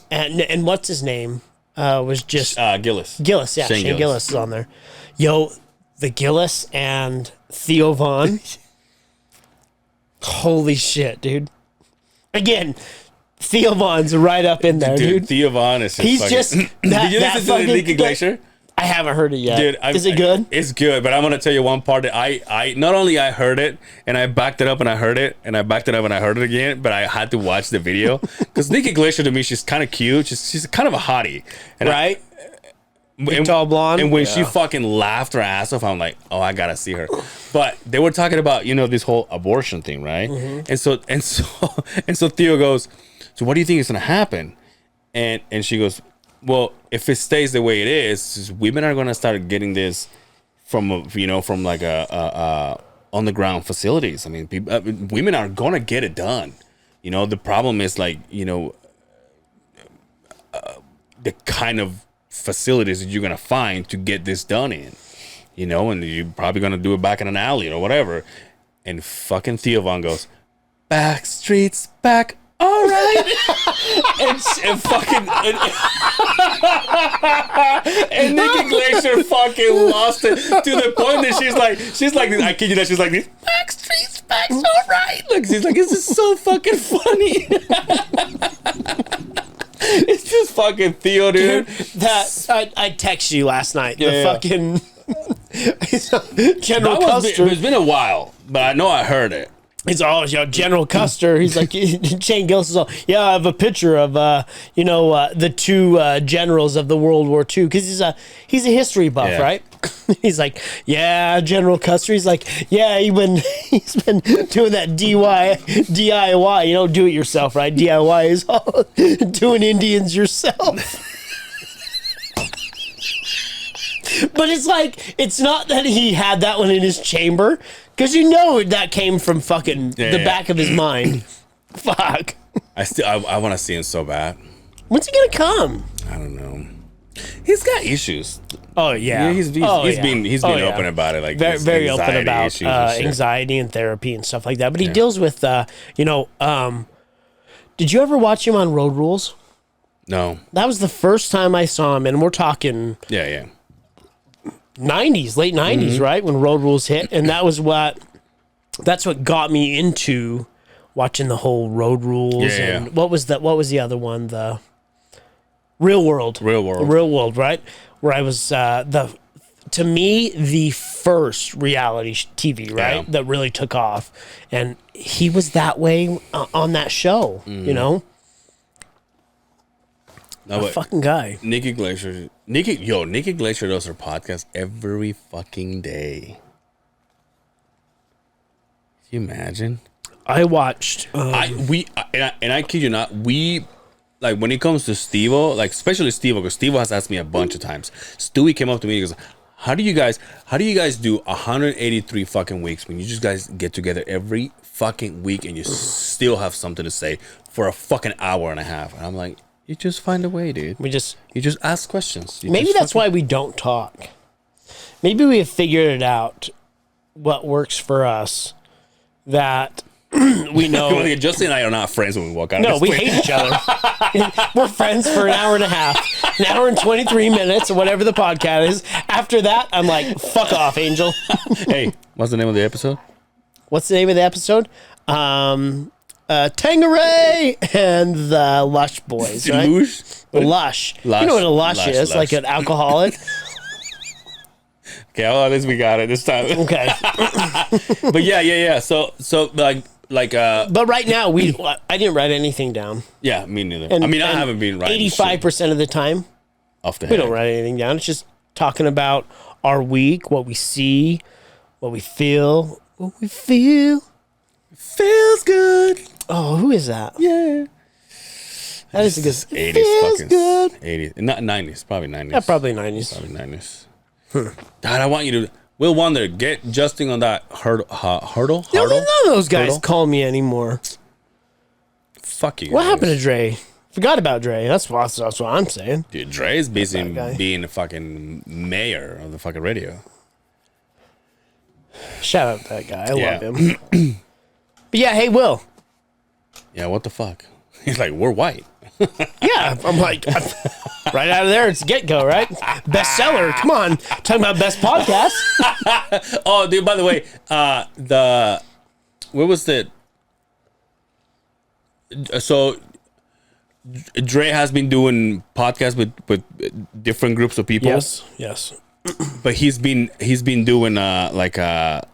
and what's his name was just Gillis. Gillis. Yeah, Shane Gillis is on there. Yo, the Gillis and Theo Vaughn. Holy shit, dude! Again, Theo Vaughn's right up in there, dude. Theo Vaughn is just He's fucking, just Did you that listen to the Nikki Glacier? I haven't heard it yet. Dude, is it good? It's good, but I'm gonna tell you one part that I not only I heard it and I backed it up and I heard it and I backed it up and I heard it again, but I had to watch the video because Nikki Glacier to me, she's kind of cute. She's kind of a hottie, and Right? Big, tall blonde. And when she fucking laughed her ass off, I'm like, oh, I gotta see her. But they were talking about this whole abortion thing, right? Mm-hmm. And so Theo goes, so what do you think is gonna happen? And she goes, well, if it stays the way it is, women are gonna start getting this from like a on the ground facilities. I mean, women are gonna get it done. The problem is like the kind of facilities that you're gonna find to get this done in, and you're probably gonna do it back in an alley or whatever. And fucking Theo Von goes, back streets back all right. and fucking and Nikki Glacier fucking lost it to the point that she's like I kid you not, she's like this Backstreet's all right. Like she's like, this is so fucking funny. It's just fucking Theo, dude. That I texted you last night. The fucking General That was Custer. it's been a while, but I know I heard it. He's always, General Custer. He's like, Shane Gillis is all, I have a picture of, the two generals of the World War II. Because he's a history buff, right? He's like, General Custer. He's like, he's been doing that DIY, do it yourself, right? DIY is all doing Indians yourself. But it's like, it's not that he had that one in his chamber. Because that came from fucking the back of his mind. Fuck. I want to see him so bad. When's he gonna come? I don't know. He's got issues. Oh yeah, he's been open about it, like very open about anxiety and therapy and stuff like that. But he deals with did you ever watch him on Road Rules? No. That was the first time I saw him, and we're talking 90s, late 90s, right? When Road Rules hit. And that's what got me into watching the whole Road Rules. And what was the other one? The Real World. The Real World, right? Where I was to me, the first reality TV, right? That really took off. And he was that way on that show, No, fucking guy. Nikki Glacier does her podcast every fucking day. Can you imagine? I watched. I kid you not, we like when it comes to Steve-O, like especially Steve-O, because Steve-O has asked me a bunch of times. Stewie came up to me and goes, How do you guys do 183 fucking weeks when you just guys get together every fucking week and you still have something to say for a fucking hour and a half? And I'm like, you just find a way, dude. You just ask questions. Maybe that's why we don't talk. Maybe we have figured it out what works for us. That we know. Justin and I are not friends when we walk out. No, we hate each other. We're friends for an hour and a half, an hour and 23 minutes, or whatever the podcast is. After that, I'm like, fuck off, Angel. Hey, what's the name of the episode? What's the name of the episode? Tanqueray and the Lush boys, right? Lush. You know what a Lush is, Lush. Like an alcoholic. Okay, well, at least we got it this time. Okay. But yeah. So like but right now I didn't write anything down. Yeah, me neither. And, I haven't been writing 85% of the time off the head. We don't write anything down. It's just talking about our week, what we see, what we feel. Feels good. Oh, who is that? Yeah. That is a good 80s feels fucking good. 80s. Not 90s, probably 90s. Yeah, probably 90s. Probably 90s. God, I want you to Will Wonder, get Justin on that hurdle. No, none of those guys call me anymore. Fuck you. What happened to Dre? Forgot about Dre. That's what I'm saying. Dude, Dre is busy being the fucking mayor of the fucking radio. Shout out to that guy. I love him. But yeah, hey, Will. Yeah, what the fuck? He's like, we're white. Yeah, I'm like, right out of there, it's get-go, right? Bestseller. Come on. Talking about best podcast. Oh, dude, by the way, what was the... So, Dre has been doing podcasts with different groups of people. Yes. But he's been doing like a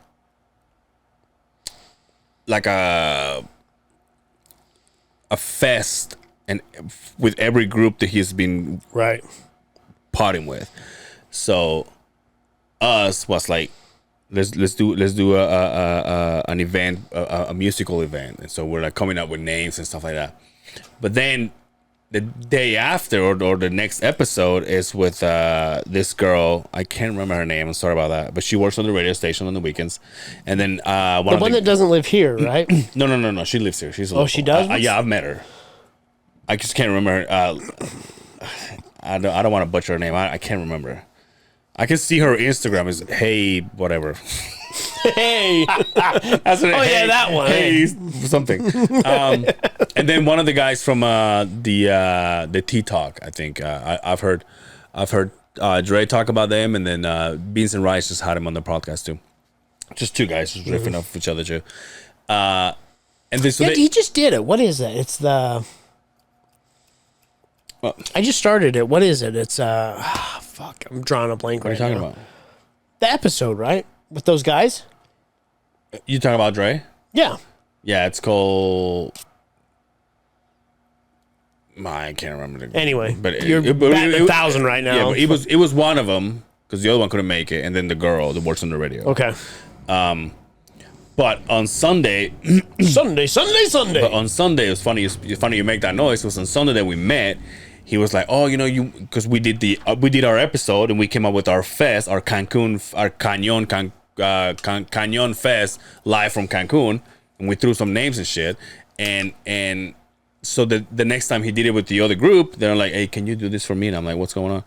fest and with every group that he's been potting with. So us was like, let's do an event, a musical event, and so we're like coming up with names and stuff like that. But then the day after or the next episode is with this girl. I can't remember her name. I'm sorry about that. But she works on the radio station on the weekends. And then the one that doesn't live here, right? No. She lives here. She's she does? Yeah, I've met her. I just can't remember her. I don't want to butcher her name. I can't remember. I can see her Instagram is hey whatever. Hey. That's what Oh, yeah, that one. Hey, something. And then one of the guys from the Tea Talk, I think I've heard Dre talk about them, and then Beans and Rice just had him on the podcast too. Just two guys just riffing off each other too. And then so He just did it. What is it? It's the. I just started it. What is it? It's fuck. I'm drawing a blank. What are you talking about? The episode, right? With those guys. You talking about Dre? Yeah. Yeah, it's called. I can't remember. Anyway, but you're batting 1,000 right now. Yeah, but it was one of them because the other one couldn't make it, and then the girl that works on the radio. Okay. But on Sunday, Sunday. But on Sunday, it was funny. It's funny you make that noise. It was on Sunday that we met. He was like, "Oh, because we did our episode and we came up with our fest, our Cancun fest live from Cancun, and we threw some names and shit. And so the next time he did it with the other group, they're like, "Hey, can you do this for me?" And I'm like, "What's going on?"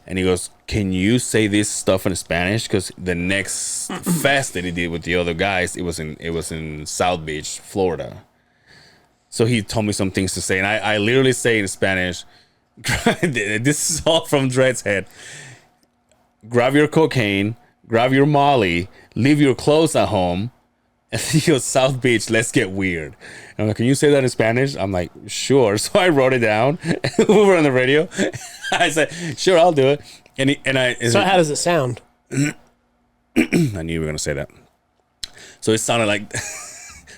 And he goes, "Can you say this stuff in Spanish? Because the next fest that he did with the other guys, it was in South Beach, Florida." So he told me some things to say, and I literally say in Spanish, this is all from Dread's head. Grab your cocaine, grab your Molly, leave your clothes at home, and he goes, "South Beach, let's get weird." And I'm like, "Can you say that in Spanish?" I'm like, "Sure." So I wrote it down. We were on the radio. I said, "Sure, I'll do it." So how does it sound? I knew you were gonna say that. So it sounded like,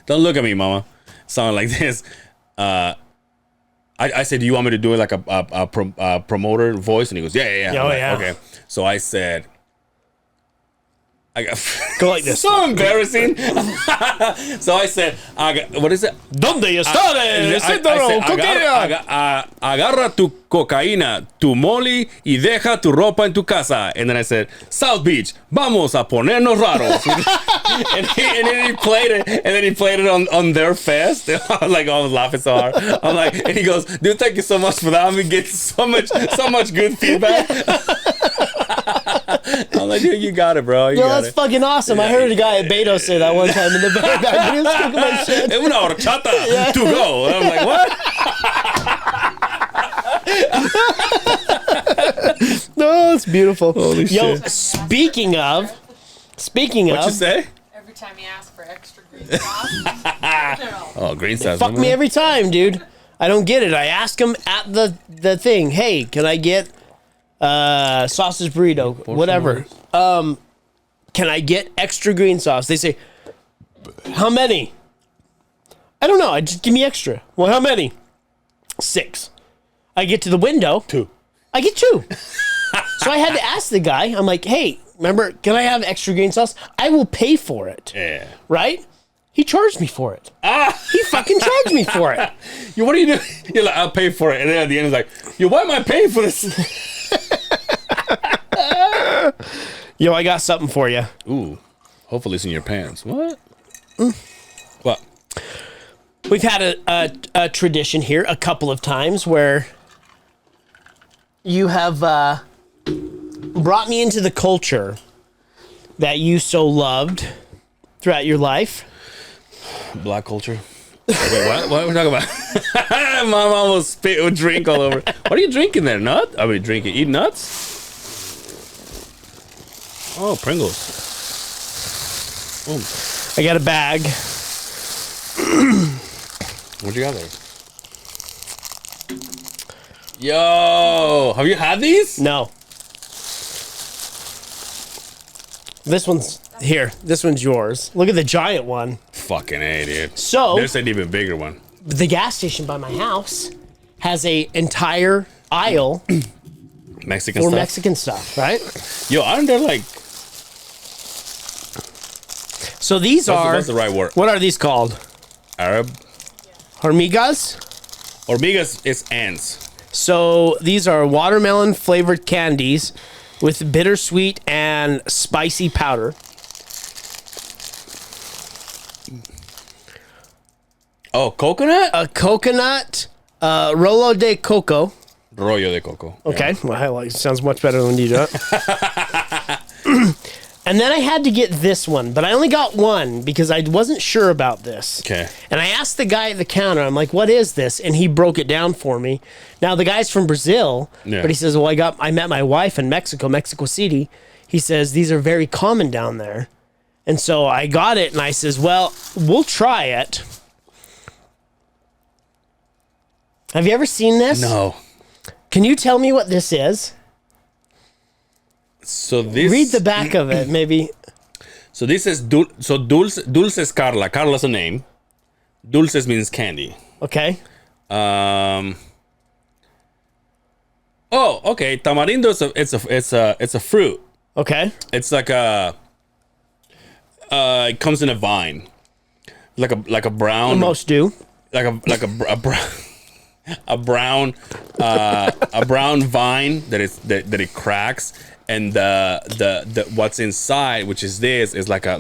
"Don't look at me, mama." It sounded like this. I said, "Do you want me to do it like a promoter voice?" And he goes, "Yeah." Oh, I'm like, yeah. Okay. So I said, I got Go like this. so embarrassing. So I said, what is it? ¿Dónde está el centro cocaína? Agarra tu cocaína, tu molly y deja tu ropa en tu casa. And then I said, "South Beach, vamos a ponernos raros." and then he played it, and then he played it on their fest. I was laughing so hard. I'm like, and he goes, "Dude, thank you so much for that. I'm getting so much good feedback." I'm like, "Dude, you got it, bro. You got That's fucking awesome. I heard a guy at Beto say that one time in the back when he was cooking my shit. Una horchata to go." And I'm like, "What?" No, it's beautiful. Holy Yo, shit. speaking of, What you say? Every time you ask for extra green sauce. Oh, green sauce. fuck me every time, dude. I don't get it. I ask him at the thing, "Hey, can I get sausage burrito, whatever? Can I get extra green sauce?" They say, "How many?" "I don't know. I just give me extra." "Well, how many?" 6. I get to the window. 2. I get 2. So I had to ask the guy. I'm like, "Hey, remember, can I have extra green sauce? I will pay for it." Yeah. Right? He charged me for it. He fucking charged me for it. Yo, what are you doing? You're like, "I'll pay for it." And then at the end, it's like, "Yo, why am I paying for this?" Yo, I got something for you. Ooh. Hopefully it's in your pants. What? What? We've had a tradition here a couple of times where you have brought me into the culture that you so loved throughout your life. Black culture. Wait, what are we talking about? Mom almost spit a drink all over. What are you drinking there? Nut? Are we drinking? Eat nuts? Oh, Pringles. Oh. I got a bag. What you got there? Yo, have you had these? No. This one's here. This one's yours. Look at the giant one. Fucking A, dude. So There's an even bigger one. the gas station by my house has a entire aisle Mexican for stuff. Mexican stuff, right? Yo, aren't there like... So these are... What's the right word? What are these called? Arab? Hormigas? Hormigas is ants. So these are watermelon flavored candies with bittersweet and spicy powder. Oh, coconut? A coconut rolo de coco. Rollo de coco. Okay, well, sounds much better when you do it. And then I had to get this one, but I only got one because I wasn't sure about this. Okay. And I asked the guy at the counter, I'm like, what is this? And he broke it down for me. Now, the guy's from Brazil, Yeah. but he says, well, I met my wife in Mexico City. He says, these are very common down there. And so I got it, and I says, well, we'll try it. Have you ever seen this? No. Can you tell me what this is? So this. Read the back of it, maybe. So this is Dulce is Carla. Carla's a name. Dulces means candy. Okay. Oh, okay. Tamarindo it's a fruit. Okay. It's like a. It comes in a vine, like a brown. Most do. Like a brown. A brown vine that it cracks, and the what's inside, which is this, is like a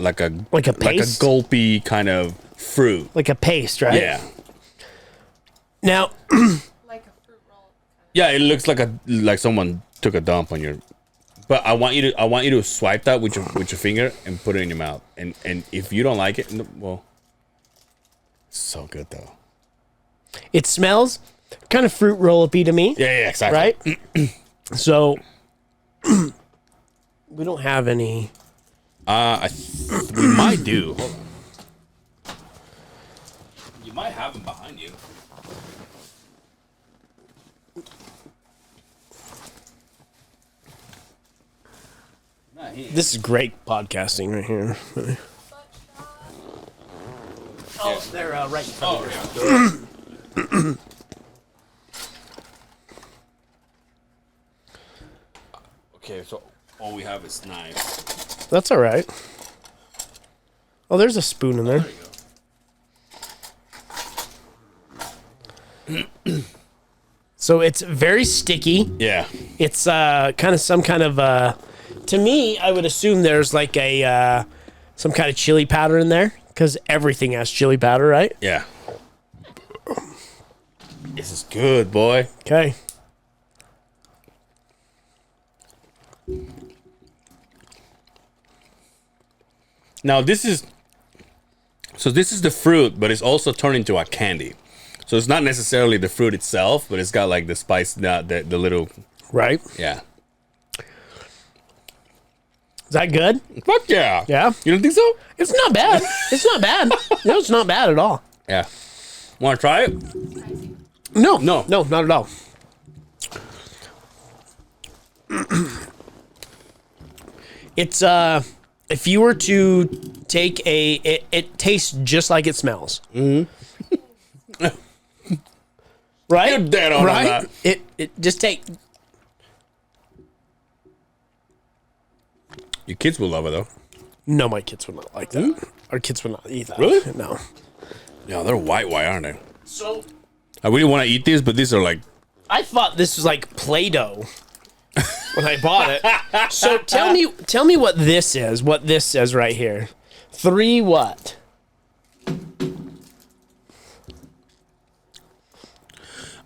paste? gulpy kind of fruit. Like a paste, right? Yeah, Now, Like a fruit roll. yeah. It looks like someone took a dump on your. But I want you to swipe that with your finger and put it in your mouth. And if you don't like it, well, it's so good though. it smells kind of fruit roll-up-y to me. Yeah, exactly. Right? So, we don't have any. We might do. Hold on. You might have them behind you. Not here. This is great podcasting right here. Oh, they're right in front of you. Yeah. Okay, so all we have is knives. That's all right. Oh, there's a spoon in there. So it's very sticky. Yeah. It's kind of some kind of to me, I would assume there's like a some kind of chili powder in there because everything has chili powder, right? Yeah. This is good, boy. Okay. Now this is the fruit, but it's also turned into a candy. So it's not necessarily the fruit itself, but it's got like the spice, the little, Right. yeah. Is that good? Fuck yeah. Yeah. You don't think so? It's not bad. It's not bad. No, it's not bad at all. Yeah. Want to try it? No. No. No, not at all. It's if you were to take it tastes just like it smells. Right? You're dead on right? that. It just take Your kids will love it though. No, my kids would not like that. Our kids would not eat that. Really? No. Yeah, they're white, aren't they? So I really want to eat these, but these are like, I thought this was like Play-Doh when I bought it. So tell me what this is. What this says right here. 3 what?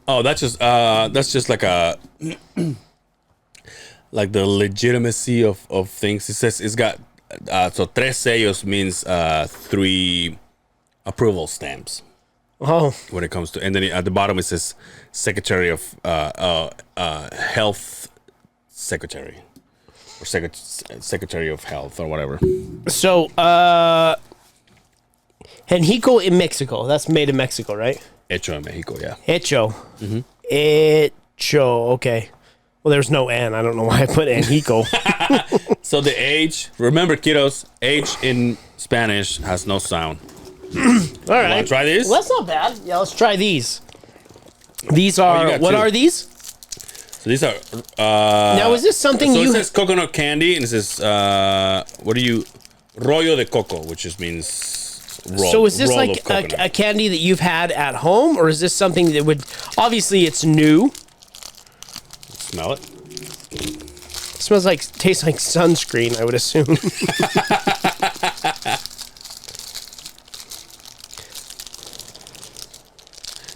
oh, that's just like a, like the legitimacy of things. It says it's got, so tres sellos means 3 approval stamps Oh, when it comes to, and then at the bottom it says Secretary of Health Secretary or Secretary of Health or whatever. so Henjico in Mexico. That's made in Mexico, right? Hecho en Mexico, yeah. Hecho. Hecho. Okay. Well, there's no N. I don't know why I put Henjico. So the H, remember kiddos, H in Spanish has no sound. All right. Want to try this? Well, that's not bad. Yeah, let's try these. These are got what 2. are these? So these are. Now, is this something So you? it says coconut candy, and it says what do you? Rollo de coco, which just means roll. So is this roll like of coconut. a candy that you've had at home, or is this something that would? Obviously, it's new. Smell it? Smells like, tastes like sunscreen, I would assume.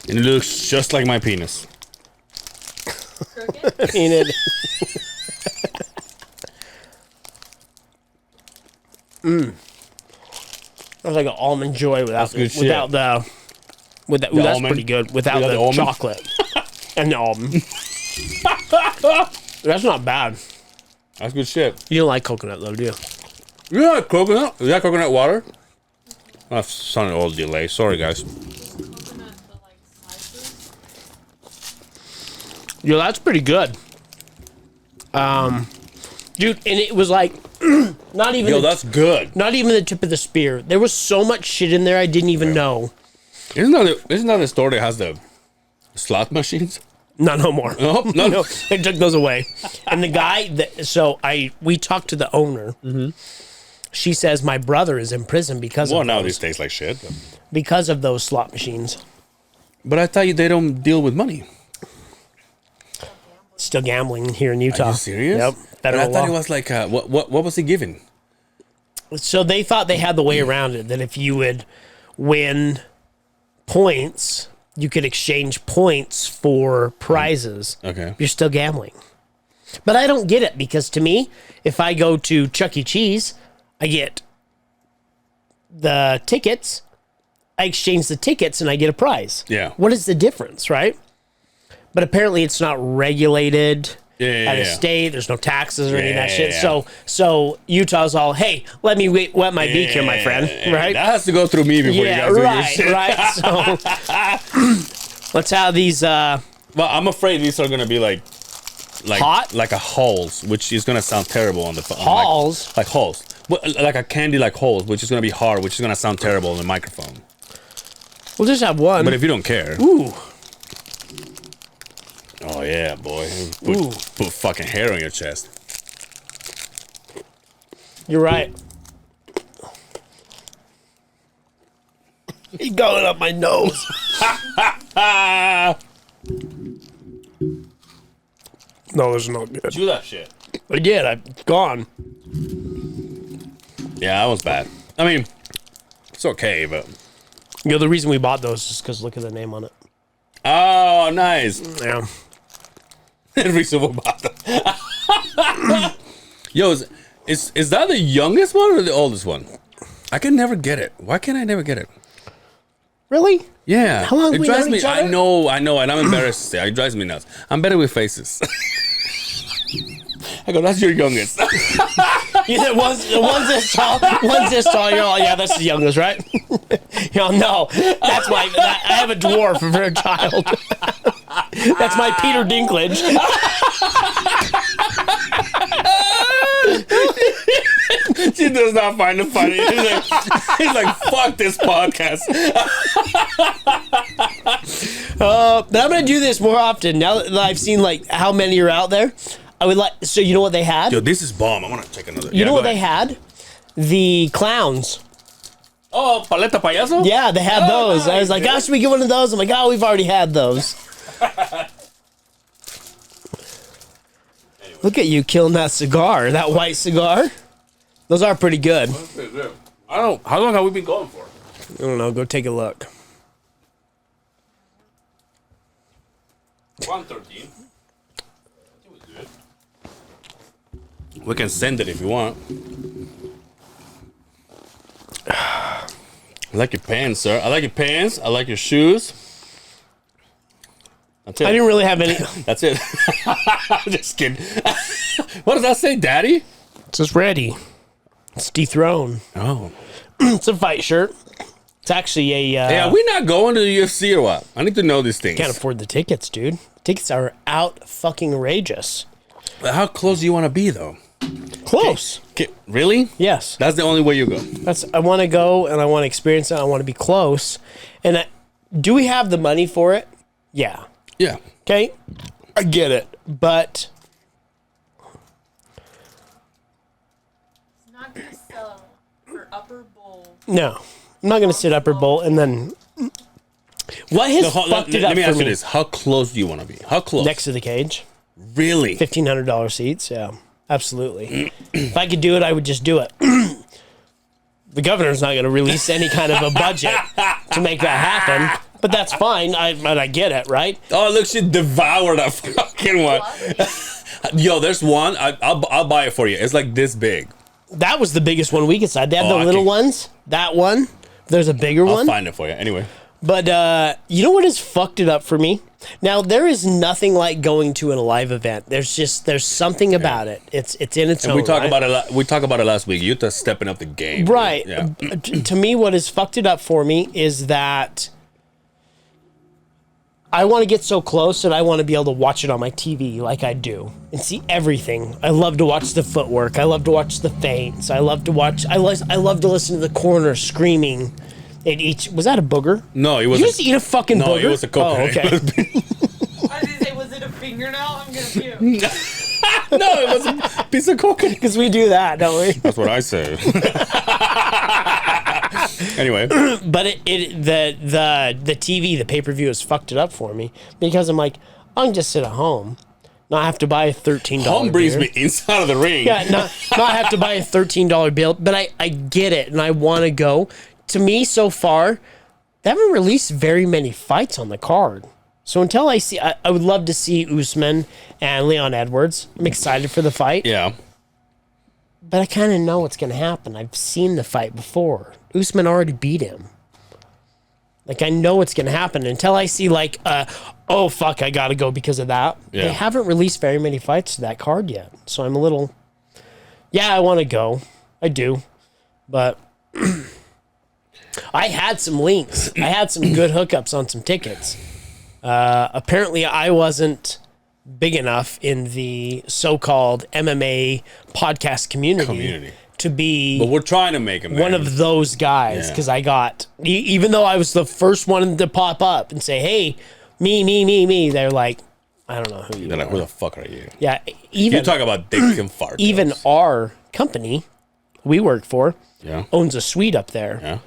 And it looks just like my penis. Crooked. I mean, it. like an almond joy without good shit. without the with that. Ooh, that's almond? pretty good without Without the the almond? chocolate and the almond. That's not bad. That's good shit. You don't like coconut though, do you? You like coconut? Is that coconut water? Oh, son, all delay. Sorry, guys. Coconut, the like slices. Yeah, that's pretty good. Dude, and it was like not even Yo, the, that's good. not even the tip of the spear. There was so much shit in there I didn't even know. Isn't that the store that has the slot machines? Not no more. No, no. No, they took those away. And the guy we talked to the owner. Mm-hmm. She says my brother is in prison because Well, of now those, these taste like shit. because of those slot machines. But I thought they don't deal with money. Still gambling here in Utah. Are you serious? Yep. But I Federal thought law. it was like what was he given? So they thought they had the way around it, that if you would win points, you could exchange points for prizes. Okay. You're still gambling. But I don't get it, because to me, if I go to Chuck E. Cheese, I get the tickets, I exchange the tickets, and I get a prize. Yeah. What is the difference, right? But apparently it's not regulated Yeah, at a yeah. state. There's no taxes or any of that shit. Yeah. So Utah's all, hey, let me wet my beak here, my friend. Right? That has to go through me before Yeah, you guys right, do your shit. right. So let's have these Well, I'm afraid these are gonna be like Hot? like a halls, which is gonna sound terrible on the phone. halls. like halls, like a candy like halls, which is gonna be hard, which is gonna sound terrible on the microphone. We'll just have one. But if you don't care, Ooh, oh yeah, boy, Ooh. put fucking hair on your chest. you're right. He's going up my nose. No, that's not good. Do that shit. I did. I'm gone. Yeah, that was bad. I mean, it's okay, but You know, the reason we bought those is because look at the name on it. oh, nice. Yeah. Reasonable about that. Yo, is that the youngest one or the oldest one? I can never get it. Why can't I never get it? Really? Yeah. How long it we drives known me? each I other? know, and I'm embarrassed to say it drives me nuts. I'm better with faces. I go, that's your youngest. Yeah, one's this tall, one's this tall. You're all, yeah, that's the youngest, right? You're all, no, that's I have a dwarf for a child. That's my Peter Dinklage. She does not find it funny. He's like, fuck this podcast. But I'm gonna do this more often now that I've seen like how many are out there. I would like. So you know what they had? Yo, this is bomb. I want to take another. You know what they had? The clowns. Oh, paleta payaso? Yeah, they had those. I was like, oh, should we get one of those? I'm like, oh, we've already had those. Look at you killing that cigar, that white cigar. Those are pretty good. I don't. How long have we been going for? I don't know. Go take a look. 113. We can send it if you want. I like your pants, sir. I like your pants. I like your shoes. That's it. I didn't really have any. That's it. Just kidding. What does that say, Daddy? It's just ready. It's dethroned. Oh. It's a fight shirt. It's actually a. Hey, are we not going to the UFC or what? I need to know these things. Can't afford the tickets, dude. Tickets are out fucking outrageous. How close do you want to be, though? Close. Really? Yes. That's the only way you go. I want to go and I want to experience it. I want to be close. And do we have the money for it? Yeah. Yeah. Okay. I get it. But It's not gonna sell for upper bowl. no, I'm not going to sit upper bowl and then. What has fucked it up let me for ask you me? this. How close do you want to be? How close? Next to the cage. Really? $1,500 seats. Yeah, absolutely. If I could do it, I would just do it. The governor's not going to release any kind of a budget to make that happen, but that's fine. I get it, right? Oh, look, she devoured that fucking one. Yo, there's one. I'll buy it for you. It's like this big. That was the biggest one we could side. They had Oh, the I little can- ones. That one. There's a bigger I'll one. find it for you. Anyway. But you know what has fucked it up for me? Now there is nothing like going to a live event. There's something about it. It's in its own. We talked right? about it. We talked about it last week. Utah stepping up the game. Right. Yeah. To me, what has fucked it up for me is that I want to get so close and I want to be able to watch it on my TV like I do and see everything. I love to watch the footwork. I love to watch the feints. I love to listen to the corner screaming. Was that a booger? No, it was. Did you just eat a fucking booger? No, it was a coconut. Oh, okay. I was gonna say, was it a fingernail? I'm gonna puke. No, it was a piece of coconut. Because we do that, don't we? That's what I say. Anyway, But the TV, the pay-per-view has fucked it up for me because I'm like, I can just sit at home, not have to buy a $13 home brings beer. me inside of the ring. Yeah, not have to buy a $13 bill, but I get it and I want to go. To me, so far, they haven't released very many fights on the card. So until I would love to see Usman and Leon Edwards. I'm excited for the fight. Yeah. But I kind of know what's going to happen. I've seen the fight before. Usman already beat him. Like, I know what's going to happen. Until I see, like, oh, fuck, I got to go because of that. Yeah. They haven't released very many fights to that card yet. So I'm a little... Yeah, I want to go. I do. But... I had some links. I had some good hookups on some tickets. Apparently, I wasn't big enough in the so-called MMA podcast community to be But we're trying to make him one of those guys Yeah. because I got, even though I was the first one to pop up and say, hey, me, they're like, I don't know who you They're are. like, who the fuck are you? Yeah, You even, talk about dick and fart. even jokes. our company we work for Yeah. owns a suite up there. Yeah.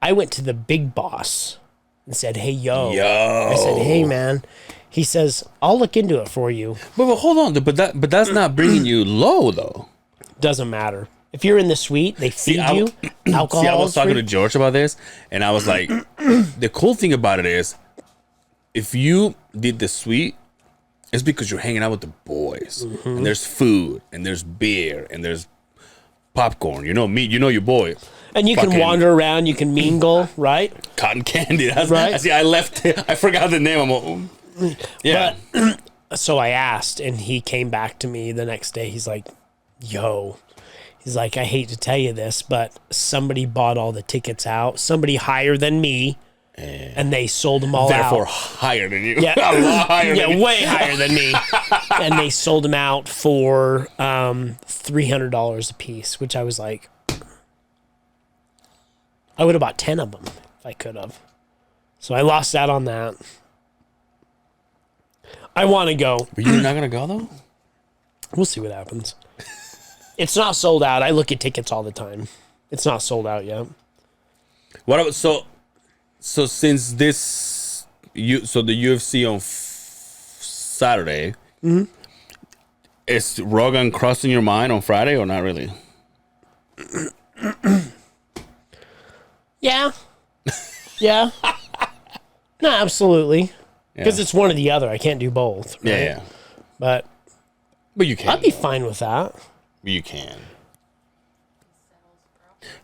I went to the big boss and said, hey, yo. Yo. I said, hey, man. He says, I'll look into it for you. But hold on, but that's not bringing you low though. Doesn't matter. If you're in the suite, they feed you alcohol. See, I was is talking free. to George about this, and I was like, the cool thing about it is, if you did the suite, it's because you're hanging out with the boys, and there's food, and there's beer, and there's popcorn. You know me, you know your boy. And you can fucking- wander around, you can mingle, right? Cotton candy. That's Right. I see. I left. I forgot the name. Yeah. So I asked, and he came back to me the next day. He's like, yo. He's like, I hate to tell you this, but somebody bought all the tickets out. Somebody higher than me, and they sold them all Therefore, out. higher than you. Yeah, A lot higher yeah, than you. way higher than me. And they sold them out for $300 a piece, which I was like, I would have bought 10 of them if I could have. So I lost out on that. I want to go. But you're not gonna go though. We'll see what happens. It's not sold out. I look at tickets all the time. It's not sold out yet. What about, so since this so the UFC on Saturday, is Rogan crossing your mind on Friday or not really? Yeah. Yeah. No, absolutely. Because Yeah. it's one or the other. I can't do both. Right? Yeah. But But you can. I'd be fine with that. You can.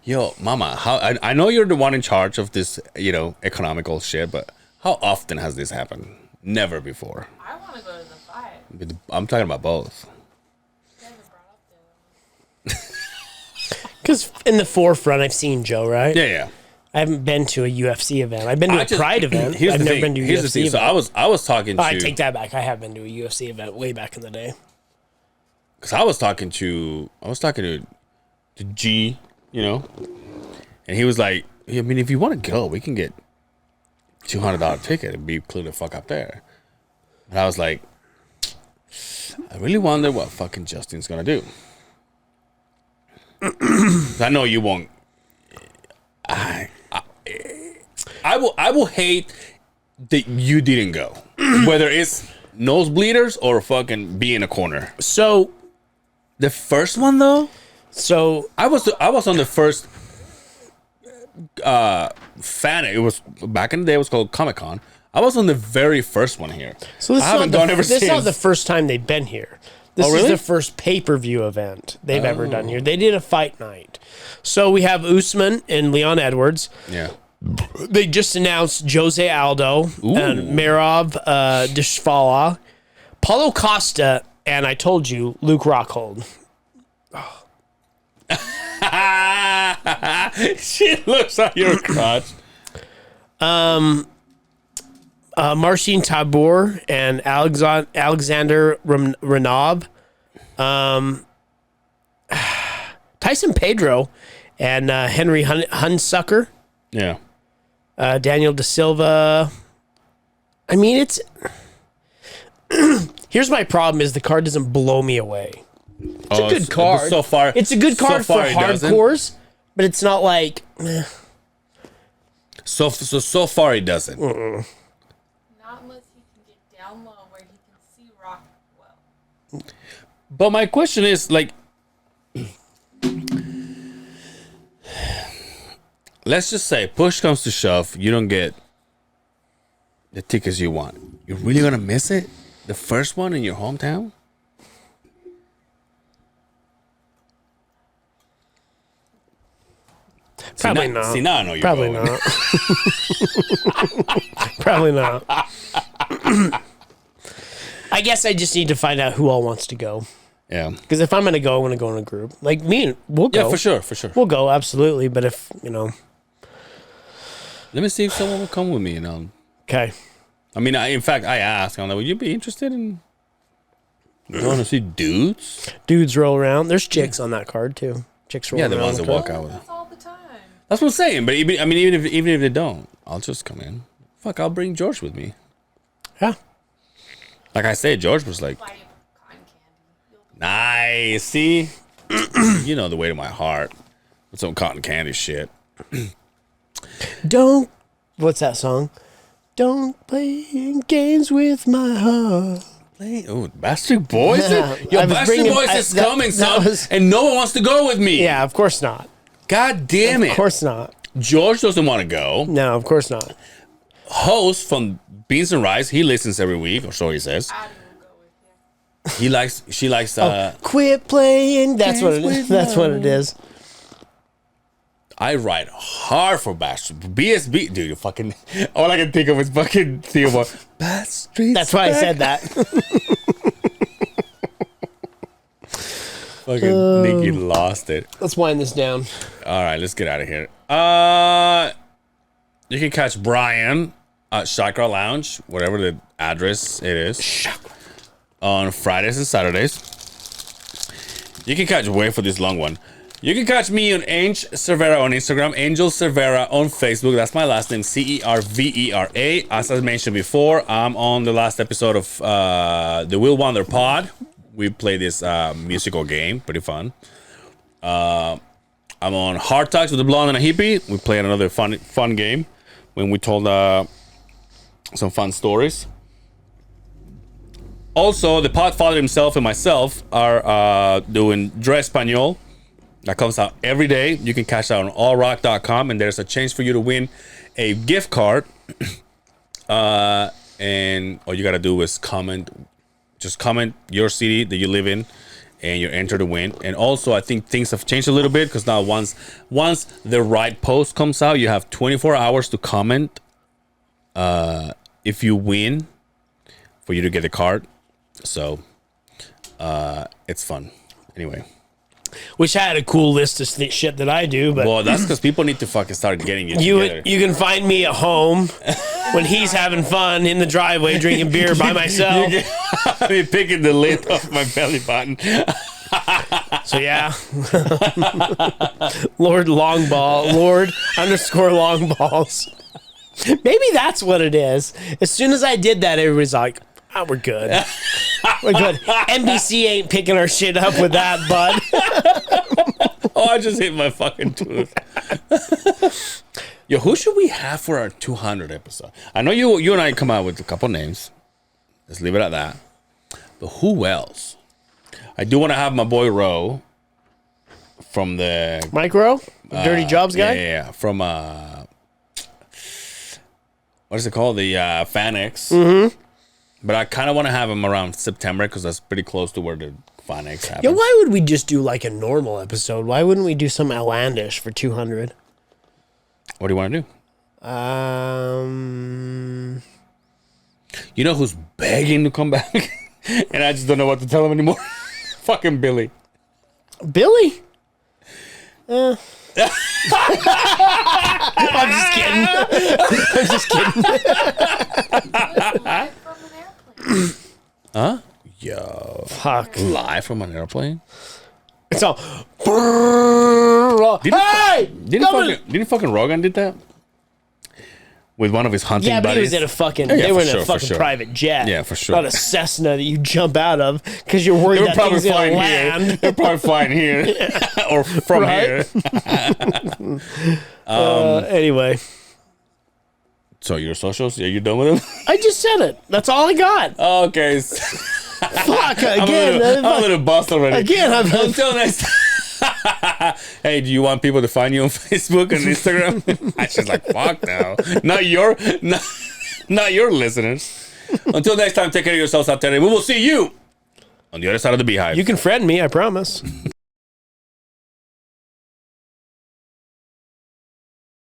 Yo, mama, how I know you're the one in charge of this, economical shit, but how often has this happened? Never before. I want to go to the fight. But I'm talking about both. You haven't brought up the other one. Because in the forefront, I've seen Joe, right? Yeah. I haven't been to a UFC event. I've been to a Pride event. Here's I've the never thing. been to a Here's the UFC thing. So event. I was talking to. I take that back. I have been to a UFC event way back in the day. Because I was talking to G, and he was like, I mean, if you want to go, we can get $200 ticket and be clear the fuck up there. And I was like, I really wonder what fucking Justin's gonna do. I know you won't. I will hate that you didn't go, whether it's nosebleeders or fucking be in a corner. So The first one though. So I was on the first fan. It was back in the day. It was called Comic-Con. I was on the very first one here. So this I haven't gone ever this is not since. the first time they've been here. This Oh, really? is the first pay-per-view event they've ever done here. They did a fight night. So we have Usman and Leon Edwards. Yeah. They just announced Jose Aldo and Merab Dishvala, Paulo Costa, and I told you, Luke Rockhold. She looks like your crotch. Marcin Tabor and Alexander Renaub. Tyson Pedro and Henry Hunsucker. Yeah. Daniel Da Silva. I mean, it's... Here's my problem is the card doesn't blow me away. It's a good card. So far, it's a good card so far for it doesn't. hardcores, but it's not like... So far it doesn't. Not unless he can get down low where he can see rock well. But my question is, like, let's just say push comes to shove, you don't get the tickets you want. You're really gonna miss it? The first one in your hometown? Probably not. See, now I know you're Probably going. not. Probably not. I guess I just need to find out who all wants to go. Yeah. Because if I'm going to go, I want to go in a group. Like me, we'll go. Yeah, for sure. We'll go, absolutely. But if, Let me see if someone will come with me, Okay. I mean, in fact, I asked, I'm like, would you be interested in going to see dudes? Dudes roll around. There's chicks on that card, too. Chicks roll Yeah, around. the ones that walk out with it. That's all the time. That's what I'm saying. But even if they don't, I'll just come in. Fuck, I'll bring George with me. Yeah. Like I said, George was like, Buy you cotton candy. You'll be nice. See? You know the way to my heart. With some cotton candy shit. Don't. What's that song? Don't play games with my heart. Oh, Bastard Boys? Yeah, Yo, I was Bastard bringing- Boys I- is that- coming, that son. was- And no one wants to go with me. Yeah, of course not. God damn it. Of course not. George doesn't want to go. No, of course not. Host from Beans and Rice, he listens every week, or so he says. Addie will go with you. She likes, Quit playing. That's what it is. That's what it is. I ride hard for Bastard. BSB, dude, you fucking, all I can think of is fucking Theo Boy. Bastard. That's why I said that. Fucking Nikki lost it. Let's wind this down. All right, let's get out of here. You can catch Brian at Chakra Lounge, whatever the address it is, on Fridays and Saturdays. You can catch, wait for this long one. You can catch me on Angel Cervera on Instagram, Angel Cervera on Facebook. That's my last name, Cervera. As I mentioned before, I'm on the last episode of the Will Wander Pod. We play this musical game, pretty fun. I'm on Hard Talks with the Blonde and a Hippie. We played another fun game when we told some fun stories. Also, the Podfather himself and myself are doing Dress Español. That comes out every day. You can catch that on allrock.com, and there's a chance for you to win a gift card. And all you gotta do is comment your city that you live in, and you're entered to win. And also, I think things have changed a little bit because now once the right post comes out, you have 24 hours to comment if you win for you to get the card. So it's fun. Anyway. Wish I had a cool list of shit that I do, but Well, that's because people need to fucking start getting it together. you can find me at home when he's having fun in the driveway drinking beer by myself. I mean, picking the lid off my belly button. So yeah, Lord _ long balls. Maybe that's what it is. As soon as I did that, everybody's like, "Oh, we're good. We're good." NBC ain't picking our shit up with that, bud. Oh, I just hit my fucking tooth. Yo, who should we have for our 200 episode? I know you and I come out with a couple names. Let's leave it at that. But who else? I do want to have my boy Ro from the Micro, Dirty Jobs guy. Yeah. From what is it called? The Fanex. But I kind of want to have him around September because that's pretty close to where the Phonics happens. Yeah, why would we just do like a normal episode? Why wouldn't we do some outlandish for 200? What do you want to do? You know who's begging to come back? And I just don't know what to tell him anymore. Fucking Billy. Billy? I'm just kidding. I'm just kidding. Live from an airplane. Huh? Yo. Fuck. Live from an airplane? It's all. Didn't, Hey! didn't fucking Rogan did that? With one of his hunting Yeah, but buddies? he was in a fucking. Yeah, they were for in sure, a for fucking sure. private jet. Yeah, for sure. Not a Cessna that you jump out of because you're worried They were that probably thing's gonna flying here. land. They're probably flying here. Or from Right? here. Anyway, So your socials? Yeah, you done with them? I just said it. That's all I got. Okay. Fuck I'm again. a little bust already. Again, I'm- Until next time. Hey, do you want people to find you on Facebook and Instagram? I just like, fuck no. Not your listeners. Until next time, take care of yourselves out there. We will see you on the other side of the Beehive. You can friend me, I promise.